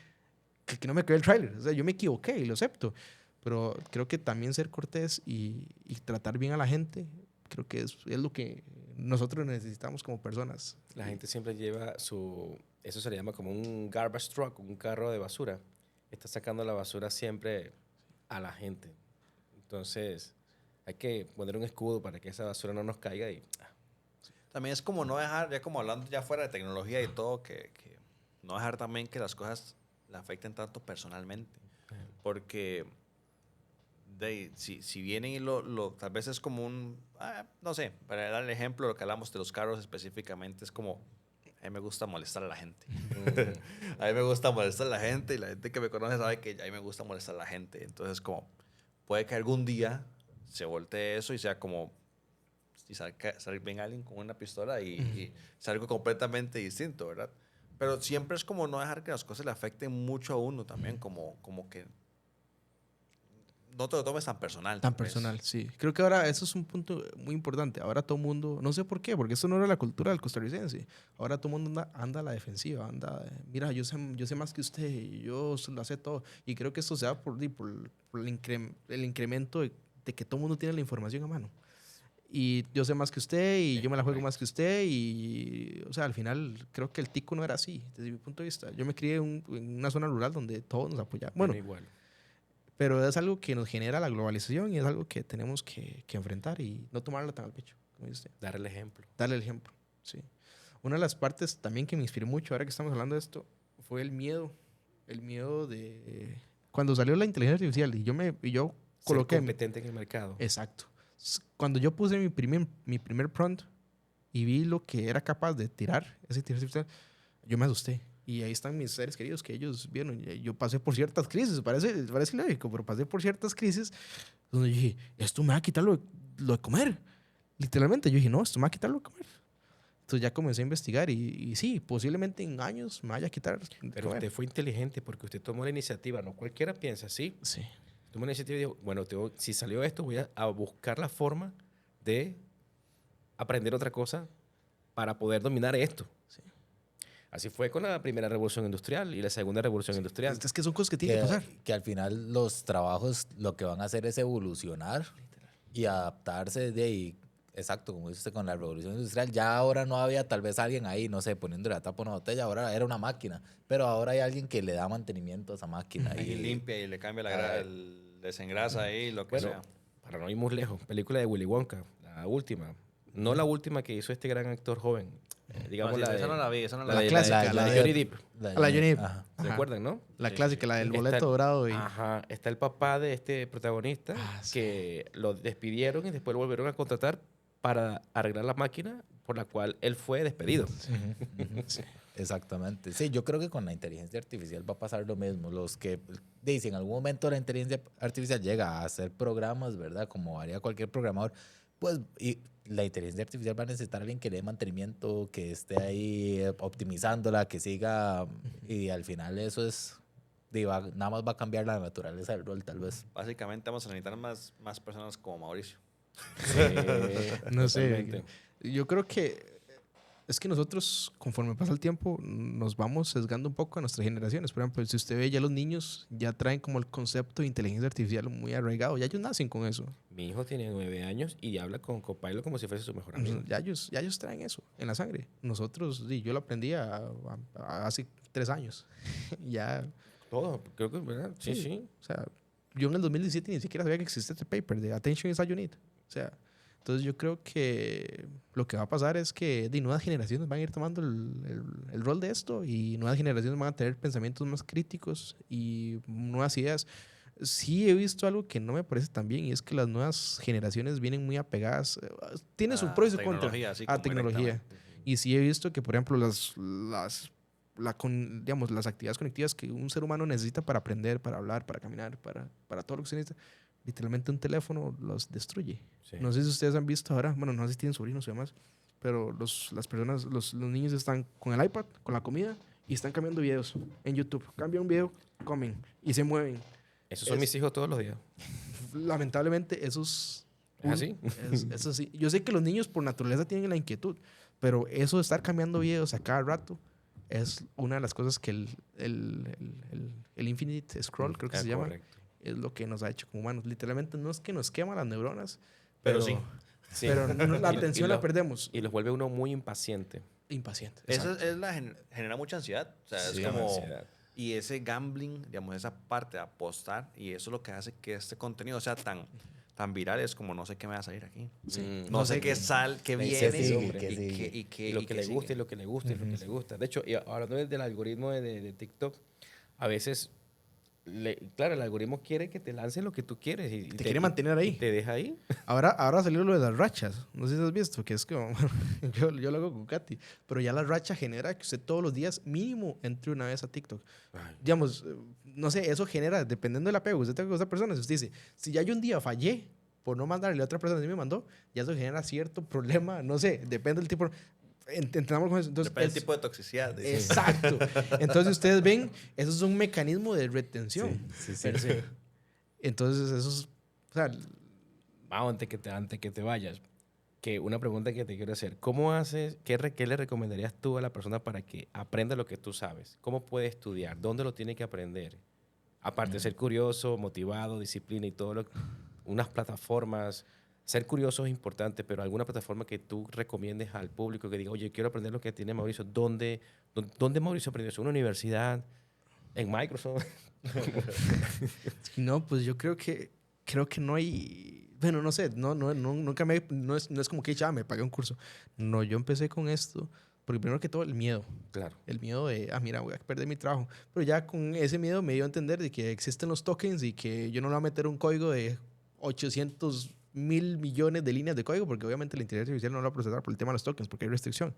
que no me quedó el tráiler? O sea, yo me equivoqué y lo acepto. Pero creo que también ser cortés y tratar bien a la gente, creo que es lo que nosotros necesitamos como personas. La gente siempre lleva eso se le llama como un garbage truck, un carro de basura. Está sacando la basura siempre a la gente. Entonces, hay que poner un escudo para que esa basura no nos caiga y... También es como no dejar, ya como hablando ya fuera de tecnología y todo, que no dejar también que las cosas le afecten tanto personalmente. Porque si vienen y tal vez es como no sé, para dar el ejemplo, lo que hablamos de los carros específicamente, es como, a mí me gusta molestar a la gente. A mí me gusta molestar a la gente y la gente que me conoce sabe que a mí me gusta molestar a la gente. Entonces, como, puede que algún día se voltee eso y sea como, y venga alguien con una pistola y es algo completamente distinto, ¿verdad? Pero siempre es como no dejar que las cosas le afecten mucho a uno también, como que no te lo tomes tan personal. Tan personal, sí. Creo que ahora eso es un punto muy importante. Ahora todo el mundo, no sé por qué, porque eso no era la cultura del costarricense. Ahora todo el mundo anda a la defensiva, mira, yo sé más que usted, y yo lo sé todo. Y creo que esto se da por el incremento de que todo el mundo tiene la información a mano. Y yo sé más que usted y yo me la juego más que usted y, o sea, al final creo que el tico no era así, desde mi punto de vista. Yo me crié en una zona rural donde todos nos apoyaban. Bueno, igual. pero es algo que nos genera la globalización y es algo que tenemos que enfrentar y no tomarlo tan al pecho, como dice usted. Dar el ejemplo. Darle el ejemplo, sí. Una de las partes también que me inspiró mucho ahora que estamos hablando de esto fue el miedo de cuando salió la inteligencia artificial y yo coloqué... Ser competente en el mercado. Exacto. Cuando yo puse mi primer prompt y vi lo que era capaz de tirar esa inteligencia artificial, yo me asusté. Y ahí están mis seres queridos que ellos vieron. Yo pasé por ciertas crisis, parece lógico, pero pasé por ciertas crisis donde yo dije, esto me va a quitar lo de comer. Literalmente, yo dije, no, esto me va a quitar lo de comer. Entonces ya comencé a investigar y sí, posiblemente en años me vaya a quitar. Pero usted fue inteligente porque usted tomó la iniciativa. No cualquiera piensa así. Sí. Tomó la iniciativa y dijo, bueno, si salió esto, voy a buscar la forma de aprender otra cosa para poder dominar esto. Sí. Así fue con la primera revolución industrial y la segunda revolución industrial. Es que son cosas que tienen que pasar. Que al final los trabajos lo que van a hacer es evolucionar y adaptarse de ahí. Exacto, como dice usted con la revolución industrial, ya ahora no había tal vez alguien ahí, no sé, poniendo la tapa a una botella, ahora era una máquina, pero ahora hay alguien que le da mantenimiento a esa máquina. Y limpia y le cambia el desengrasa ahí, lo que Bueno, sea. para no ir muy lejos, película de Willy Wonka, la última. No la última que hizo este gran actor joven. Digamos No, sí, la esa de, no la vi, esa no la la de, vi. clásica, la de Johnny Depp. La Johnny Depp. Ajá. ¿Se Ajá. acuerdan, no? La Sí, clásica, sí. la del Está boleto dorado. Ajá, está el papá de este protagonista Sí. que lo despidieron y después lo volvieron a contratar para arreglar la máquina por la cual él fue despedido. Exactamente. Sí, yo creo que con la inteligencia artificial va a pasar lo mismo. Los que dicen, en algún momento la inteligencia artificial llega a hacer programas, ¿verdad? Como haría cualquier programador, pues y la inteligencia artificial va a necesitar a alguien que le dé mantenimiento, que esté ahí optimizándola, que siga, y al final eso es, nada más va a cambiar la naturaleza del rol, tal vez. Básicamente vamos a necesitar más personas como Mauricio. No sé. Totalmente. Yo creo que es que nosotros, conforme pasa el tiempo, nos vamos sesgando un poco a nuestras generaciones. Por ejemplo, si usted ve ya los niños ya traen como el concepto de inteligencia artificial muy arraigado. Ya ellos nacen con eso. Mi hijo tiene 9 años y habla con Copilot como si fuese su mejor amigo. Ya ellos traen eso en la sangre. Nosotros, sí, yo lo aprendí hace 3 años. Ya, Todo, creo que, ¿verdad? Sí, sí. o sea, yo en el 2017 ni siquiera sabía que existía este paper de Attention is all you need. O sea, entonces yo creo que lo que va a pasar es que nuevas generaciones van a ir tomando el rol de esto y nuevas generaciones van a tener pensamientos más críticos y nuevas ideas. Sí he visto algo que no me parece tan bien y es que las nuevas generaciones vienen muy apegadas, tiene su pro y su contra Tecnología, así a como tecnología. directamente. Y sí he visto que, por ejemplo, digamos, las actividades conectivas que un ser humano necesita para aprender, para hablar, para caminar, para todo lo que se necesita, literalmente un teléfono los destruye. Sí. No sé si ustedes han visto ahora, bueno, no sé si tienen sobrinos o demás, pero las personas, los niños están con el iPad, con la comida y están cambiando videos en YouTube. Cambian un video, comen y se mueven. Esos son mis hijos todos los días. Lamentablemente, esos... ¿Es así? Es así. Yo sé que los niños por naturaleza tienen la inquietud, pero eso de estar cambiando videos a cada rato es una de las cosas que el Infinite Scroll, creo que se llama, Correcto. es lo que nos ha hecho como humanos. Literalmente no es que nos quema las neuronas, Pero sí. Sí. pero la Y- atención y la lo- perdemos. Y los vuelve uno muy impaciente. Impaciente. Eso exacto. genera mucha ansiedad. O sea, Sí, es como... ansiedad. Y ese gambling, digamos, esa parte de apostar, y eso es lo que hace que este contenido sea tan viral, es como no sé qué me va a salir aquí. Mm. No sé qué qué Me viene sigue, y que qué- sigue. Y lo que qué le sigue. gusta, y lo que le gusta, y lo que le gusta. De hecho, y hablando del algoritmo de TikTok, a veces, claro, el algoritmo quiere que te lance lo que tú quieres. Y Te quiere mantener ahí. y te deja ahí. Ahora salió lo de las rachas. No sé si has visto, que es como. yo lo hago con Katy. Pero ya la racha genera que usted todos los días mínimo entre una vez a TikTok. Digamos, no sé, eso genera, dependiendo del apego que usted tenga con esa persona, si usted dice, si ya yo un día fallé por no mandarle a otra persona que me mandó, ya eso genera cierto problema. No sé, depende del tipo. Entendamos con eso. Entonces, Depende del tipo de toxicidad. dice. Exacto. Entonces ustedes ven, eso es un mecanismo de retención. per se. Entonces, eso es. O sea, Vamos, antes que te vayas, que una pregunta que te quiero hacer. ¿Cómo haces, qué le recomendarías tú a la persona para que aprenda lo que tú sabes? ¿Cómo puede estudiar? ¿Dónde lo tiene que aprender? Aparte de ser curioso, motivado, disciplina y todo unas plataformas. Ser curioso es importante, pero alguna plataforma que tú recomiendes al público que diga, oye, quiero aprender lo que tiene Mauricio. ¿Dónde Mauricio aprendió eso? ¿Una universidad? ¿En Microsoft? no, pues yo creo que no hay. Bueno, no sé, nunca no es como que ya me pagué un curso. No, yo empecé con esto porque primero que todo el miedo. Claro. El miedo de, mira, voy a perder mi trabajo. Pero ya con ese miedo me dio a entender de que existen los tokens y que yo no le voy a meter un código de 800.000 millones de líneas de código porque obviamente la inteligencia artificial no lo va a procesar por el tema de los tokens porque hay restricción.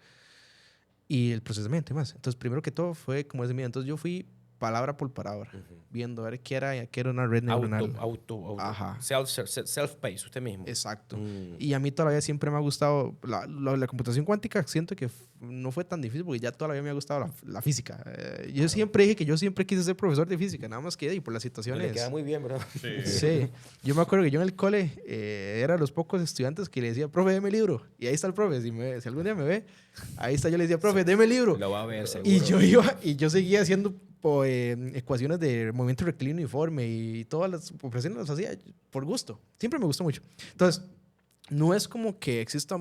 Y el procesamiento y más. Entonces, primero que todo fue como ese miedo. Entonces, yo fui palabra por palabra, viendo a ver qué era una red neuronal. Auto. Ajá. Self-paced, usted mismo. Exacto. Y a mí todavía siempre me ha gustado la computación cuántica. Siento que no fue tan difícil porque ya todavía me ha gustado la física. Yo siempre dije que yo siempre quise ser profesor de física, nada más que y por las situaciones. Le queda muy bien, ¿verdad? Sí. Yo me acuerdo que yo en el cole era de los pocos estudiantes que le decía, profe, deme el libro. Y ahí está el profe. Si algún día me ve, ahí está. Yo le decía, profe, deme el libro. Lo va a ver, seguro. Y yo seguía haciendo ecuaciones de movimiento rectilíneo uniforme y todas las operaciones las hacía por gusto. Siempre me gustó mucho. Entonces, no es como que exista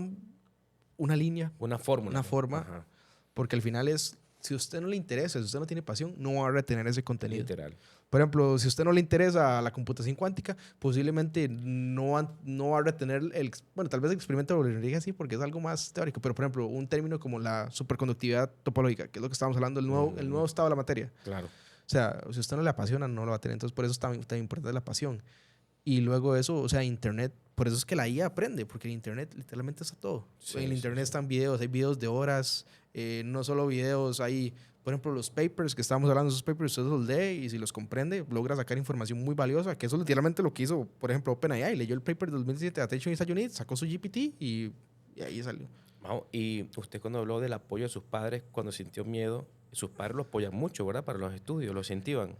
una línea, una fórmula. una forma, Ajá. porque al final es, si a usted no le interesa, si usted no tiene pasión, no va a retener ese contenido. Literal. Por ejemplo, si a usted no le interesa la computación cuántica, posiblemente no va a retener bueno, tal vez el experimento lo diga así porque es algo más teórico, pero por ejemplo, un término como la superconductividad topológica, que es lo que estamos hablando, el nuevo estado de la materia. Claro. O sea, si a usted no le apasiona, no lo va a tener. Entonces, por eso es tan importante la pasión. Y luego eso, o sea, Internet, por eso es que la IA aprende, porque en Internet literalmente está todo. Sí, en Internet sí. están videos, hay videos de horas, no solo videos, hay, por ejemplo, los papers que estábamos hablando, esos papers usted los lee y si los comprende, logra sacar información muy valiosa, que eso es literalmente lo que hizo, por ejemplo, OpenAI. Leyó el paper de 2017 de Attention is a Unit, sacó su GPT y ahí salió. Wow. Y usted cuando habló del apoyo de sus padres, cuando sintió miedo, sus padres lo apoyan mucho, ¿verdad? Para los estudios, lo incentivan.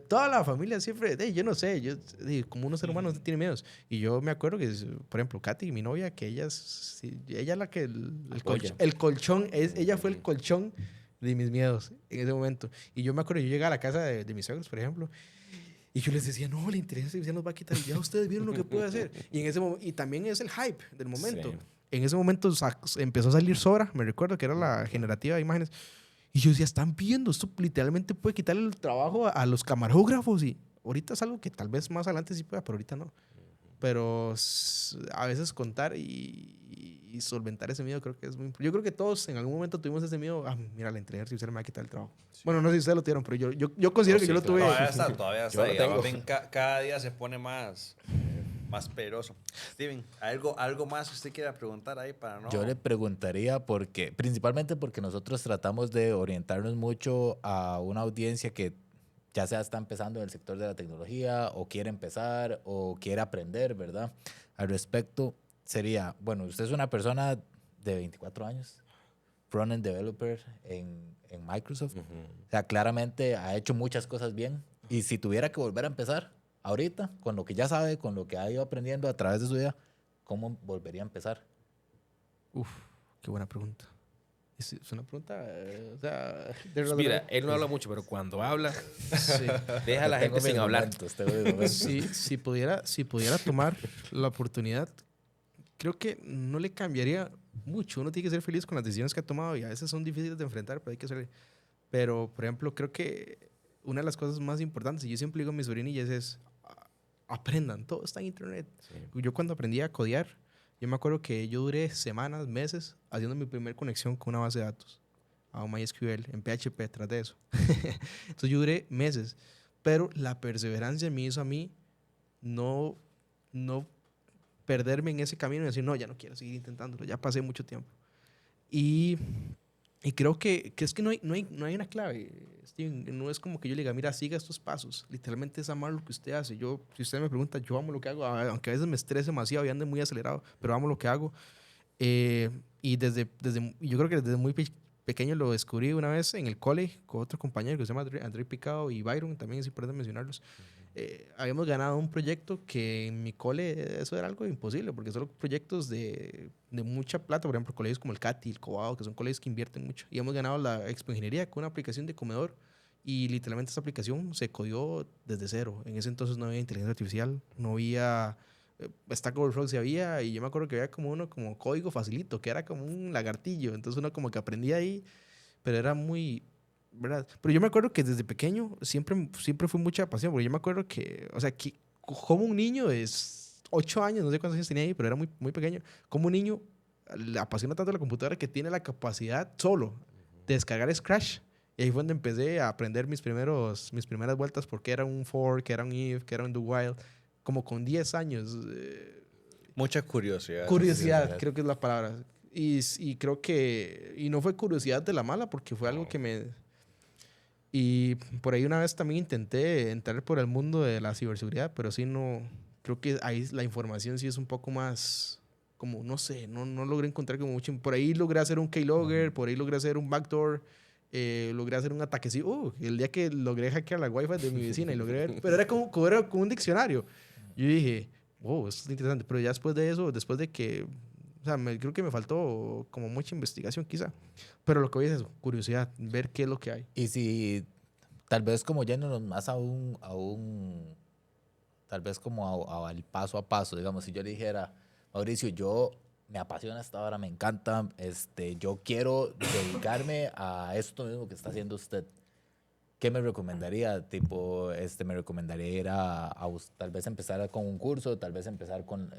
Toda la familia siempre, yo no sé, como uno ser humano usted tiene miedos. Y yo me acuerdo que, por ejemplo, Katy, mi novia, que ella es la que el colchón, ella fue el colchón de mis miedos en ese momento. Y yo me acuerdo, yo llegaba a la casa de mis suegros, por ejemplo, y yo les decía, no, la inteligencia artificial nos va a quitar. Y ya ustedes vieron lo que puede hacer. Y, y también es el hype del momento. Sí. En ese momento empezó a salir Sora, me recuerdo que era la generativa de imágenes. Y yo decía, están viendo, esto literalmente puede quitarle el trabajo a los camarógrafos. Y ahorita es algo que tal vez más adelante sí pueda, pero ahorita no. Pero a veces contar y solventar ese miedo creo que es muy importante. Yo creo que todos en algún momento tuvimos ese miedo. Mira, la inteligencia artificial me va a quitar el trabajo. Sí. Bueno, no sé si ustedes lo tuvieron, pero yo considero que yo lo tuve. Todavía está. Cada día se pone más peligroso. Steven, ¿algo más que usted quiera preguntar ahí para no? Yo le preguntaría principalmente porque nosotros tratamos de orientarnos mucho a una audiencia que ya sea está empezando en el sector de la tecnología o quiere empezar o quiere aprender, ¿verdad? Al respecto sería, bueno, usted es una persona de 24 años, front-end developer en Microsoft. O sea, claramente ha hecho muchas cosas bien y si tuviera que volver a empezar ahorita, con lo que ya sabe, con lo que ha ido aprendiendo a través de su vida, ¿cómo volvería a empezar? Uf, qué buena pregunta. Es una pregunta, o sea... Mira, él no habla mucho, pero cuando habla, sí, deja a la gente sin hablar. Si pudiera tomar la oportunidad, creo que no le cambiaría mucho. Uno tiene que ser feliz con las decisiones que ha tomado y a veces son difíciles de enfrentar, pero hay que ser... Pero, por ejemplo, creo que una de las cosas más importantes, y yo siempre digo a mis sobrinillas, es aprendan, todo está en internet. Sí. Yo cuando aprendí a codear, yo me acuerdo que yo duré semanas, meses, haciendo mi primera conexión con una base de datos, a un MySQL, en PHP, tras de eso. Entonces yo duré meses, pero la perseverancia me hizo a mí no perderme en ese camino y decir, no, ya no quiero seguir intentándolo, ya pasé mucho tiempo. Y creo que es que no hay una clave, Steven. No es como que yo le diga, mira, siga estos pasos. Literalmente es amar lo que usted hace. Si usted me pregunta, yo amo lo que hago, aunque a veces me estrese demasiado y ande muy acelerado, pero amo lo que hago. Y yo creo que desde muy pequeño lo descubrí una vez en el cole con otro compañero que se llama André Picado y Byron, también es importante mencionarlos. Habíamos ganado un proyecto que en mi cole eso era algo imposible, porque son proyectos de mucha plata, por ejemplo, colegios como el CATI, el Cobao, que son colegios que invierten mucho. Y hemos ganado la Expo Ingeniería con una aplicación de comedor y literalmente esa aplicación se codió desde cero. En ese entonces no había inteligencia artificial, no había... Stack Overflow sí había, y yo me acuerdo que había como código facilito, que era como un lagartillo. Entonces uno como que aprendía ahí, pero era muy... ¿verdad? Pero yo me acuerdo que desde pequeño siempre fue mucha pasión, porque yo me acuerdo que, o sea, que como un niño de 8 años, no sé cuántos años tenía ahí, pero era muy, muy pequeño, como un niño le apasiona tanto la computadora que tiene la capacidad solo de descargar Scratch. Y ahí fue donde empecé a aprender mis primeras vueltas, porque era un for, que era un if, que era un do while, como con 10 años. Mucha curiosidad. Curiosidad, creo que es la palabra. Y creo que, y no fue curiosidad de la mala, porque fue algo que Y por ahí una vez también intenté entrar por el mundo de la ciberseguridad, pero sí no, creo que ahí la información sí es un poco más, como, no sé, no logré encontrar como mucho. Por ahí logré hacer un keylogger, por ahí logré hacer un backdoor, logré hacer un ataque así. El día que logré hackear la wifi de mi vecina y logré ver, pero era como un diccionario. Yo dije, wow, esto es interesante, pero ya después de eso, después de que, o sea, creo que me faltó como mucha investigación quizá, pero lo que voy es eso, curiosidad, ver qué es lo que hay. Y si tal vez como yéndonos más tal vez como al paso a paso, digamos, si yo le dijera, Mauricio, yo me apasiona esta hora, me encanta, yo quiero dedicarme a esto mismo que está haciendo usted. ¿Qué me recomendaría? Tipo, me recomendaría ir tal vez empezar con un curso, tal vez empezar con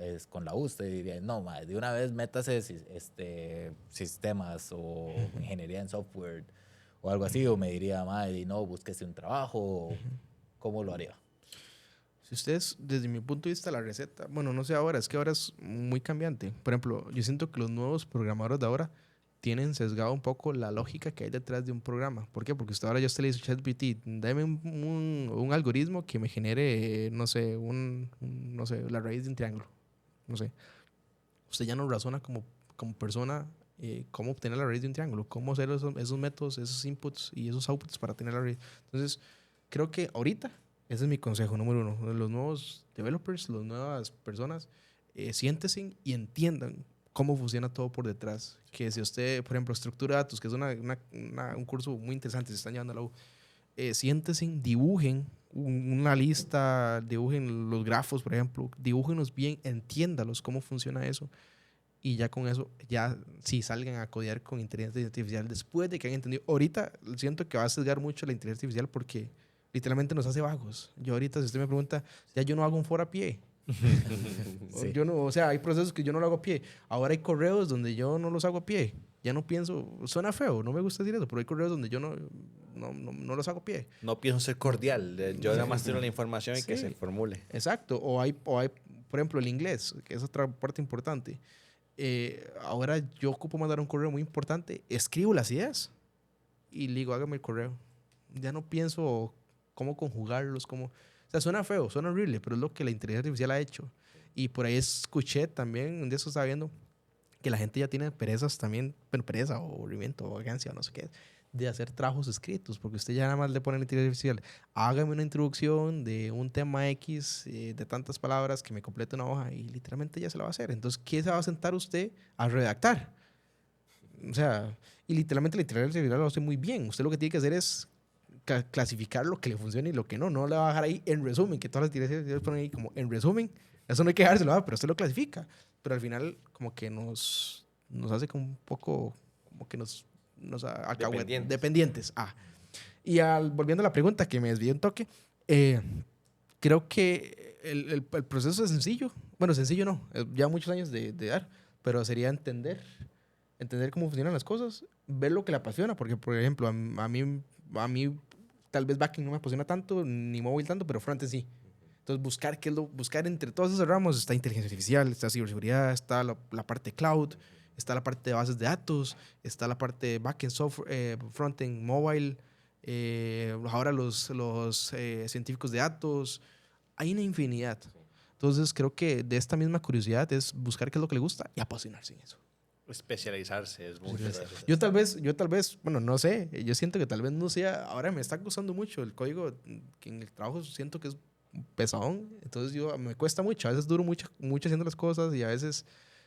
la U. Usted diría, no, madre, de una vez métase sistemas o ingeniería en software o algo así, o me diría, madre, no, búsquese un trabajo, ¿cómo lo haría? Si ustedes, desde mi punto de vista, la receta, bueno, no sé ahora, es que ahora es muy cambiante. Por ejemplo, yo siento que los nuevos programadores de ahora tienen sesgado un poco la lógica que hay detrás de un programa. ¿Por qué? Porque ahora yo le dice ChatGPT, dame un algoritmo que me genere, no sé, no sé, la raíz de un triángulo. No sé. Usted ya no razona como persona cómo obtener la raíz de un triángulo, cómo hacer esos métodos, esos inputs y esos outputs para tener la raíz. Entonces, creo que ahorita, ese es mi consejo número uno. Los nuevos developers, las nuevas personas, siéntense y entiendan cómo funciona todo por detrás. Que si usted, por ejemplo, estructura de datos, que es un curso muy interesante, se están llevando a la U, siéntense, dibujen una lista, dibujen los grafos, por ejemplo, dibújenlos bien, entiéndalos cómo funciona eso. Y ya con eso, ya si salgan a codear con inteligencia artificial después de que hayan entendido. Ahorita siento que va a sesgar mucho la inteligencia artificial porque literalmente nos hace vagos. Yo ahorita, si usted me pregunta, ya yo no hago un foro a pie. Sí. Yo no, o sea, hay procesos que yo no lo hago a pie. Ahora hay correos donde yo no los hago a pie. Ya no pienso, suena feo, no me gusta decir eso, pero hay correos donde yo no los hago a pie. No pienso ser cordial. Yo nada más tengo la información y que Sí. se formule. Exacto. O hay, por ejemplo, el inglés, que es otra parte importante. Ahora yo ocupo mandar un correo muy importante, escribo las ideas y le digo, hágame el correo. Ya no pienso cómo conjugarlos, cómo... O sea, suena feo, suena horrible, pero es lo que la inteligencia artificial ha hecho. Y por ahí escuché también, un día eso estaba viendo, que la gente ya tiene perezas también, bueno, pereza o aburrimiento o vagancia o no sé qué, de hacer trabajos escritos, porque usted ya nada más le pone a la inteligencia artificial, hágame una introducción de un tema X de tantas palabras que me complete una hoja y literalmente ya se la va a hacer. Entonces, ¿qué se va a sentar usted a redactar? O sea, y literalmente la inteligencia artificial lo hace muy bien. Usted lo que tiene que hacer es clasificar lo que le funciona y lo que no. No le va a dejar ahí en resumen, que todas las inteligencias artificiales ponen ahí como en resumen. Eso no hay que dejárselo, pero usted lo clasifica. Pero al final como que nos hace como un poco, como que nos dependientes. Y volviendo a la pregunta que me desvié un toque, creo que el proceso es sencillo. Bueno, sencillo no, ya muchos años de dar, pero sería entender cómo funcionan las cosas, ver lo que le apasiona, porque por ejemplo, a mí tal vez backend no me apasiona tanto, ni móvil tanto, pero frontend sí. Entonces, buscar entre todos esos ramos está inteligencia artificial, está ciberseguridad, está la parte cloud, está la parte de bases de datos, está la parte de backend software, frontend mobile, ahora los científicos de datos. Hay una infinidad. Entonces, creo que de esta misma curiosidad es buscar qué es lo que le gusta y apasionarse en eso. Especializarse es mucho. Yo tal vez, bueno, no sé, yo siento que tal vez no sea, ahora me está gustando mucho el código, que en el trabajo siento que es pesadón, entonces me cuesta mucho, a veces duro mucho haciendo las cosas y a veces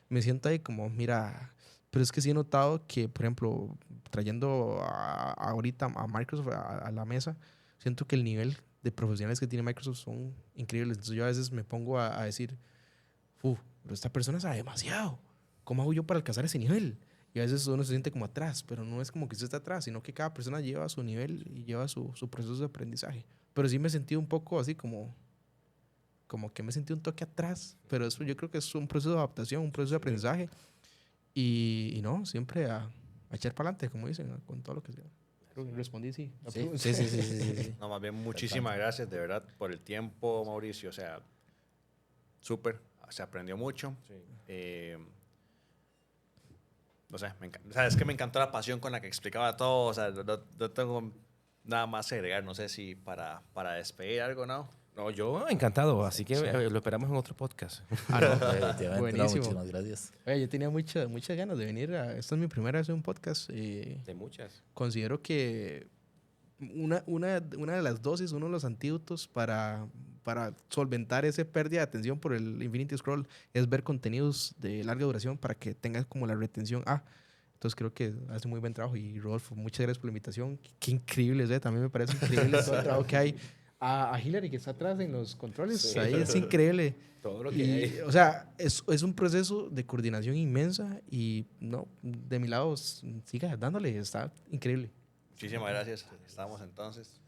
me siento ahí como, mira, pero es que sí he notado que, por ejemplo, trayendo ahorita a Microsoft a la mesa, siento que el nivel de profesionales que tiene Microsoft son increíbles, entonces yo a veces me pongo a decir, pero esta persona sabe demasiado. ¿Cómo hago yo para alcanzar ese nivel? Y a veces uno se siente como atrás, pero no es como que usted está atrás, sino que cada persona lleva su nivel y lleva su proceso de aprendizaje. Pero sí me sentí un poco así como que me sentí un toque atrás, pero eso yo creo que es un proceso de adaptación, un proceso de aprendizaje. Y no, siempre a echar para adelante, como dicen, con todo lo que sea. Creo que respondí sí. Sí. No, más bien, muchísimas gracias de verdad por el tiempo, Mauricio. O sea, súper, se aprendió mucho. No sé, o sea, es que me encantó la pasión con la que explicaba todo. O sea, no tengo nada más agregar, no sé si para despedir algo, ¿no? No, yo encantado, así que lo esperamos en otro podcast. Definitivamente, no, Buenísimo. muchísimas gracias. Oye, yo tenía muchas ganas de venir. Esta es mi primera vez en un podcast. De muchas. Considero que una de las dosis, uno de los antídotos para solventar esa pérdida de atención por el Infinity Scroll es ver contenidos de larga duración para que tengas como la retención. Entonces creo que hace muy buen trabajo. Y Rodolfo, muchas gracias por la invitación. Qué increíble es, también me parece increíble todo el trabajo que hay. A Hillary, que está atrás en los controles, Sí. ahí es increíble. Todo lo que Y, hay. o sea, es un proceso de coordinación inmensa y no, de mi lado, siga dándole, está increíble. Muchísimas gracias. Estamos entonces.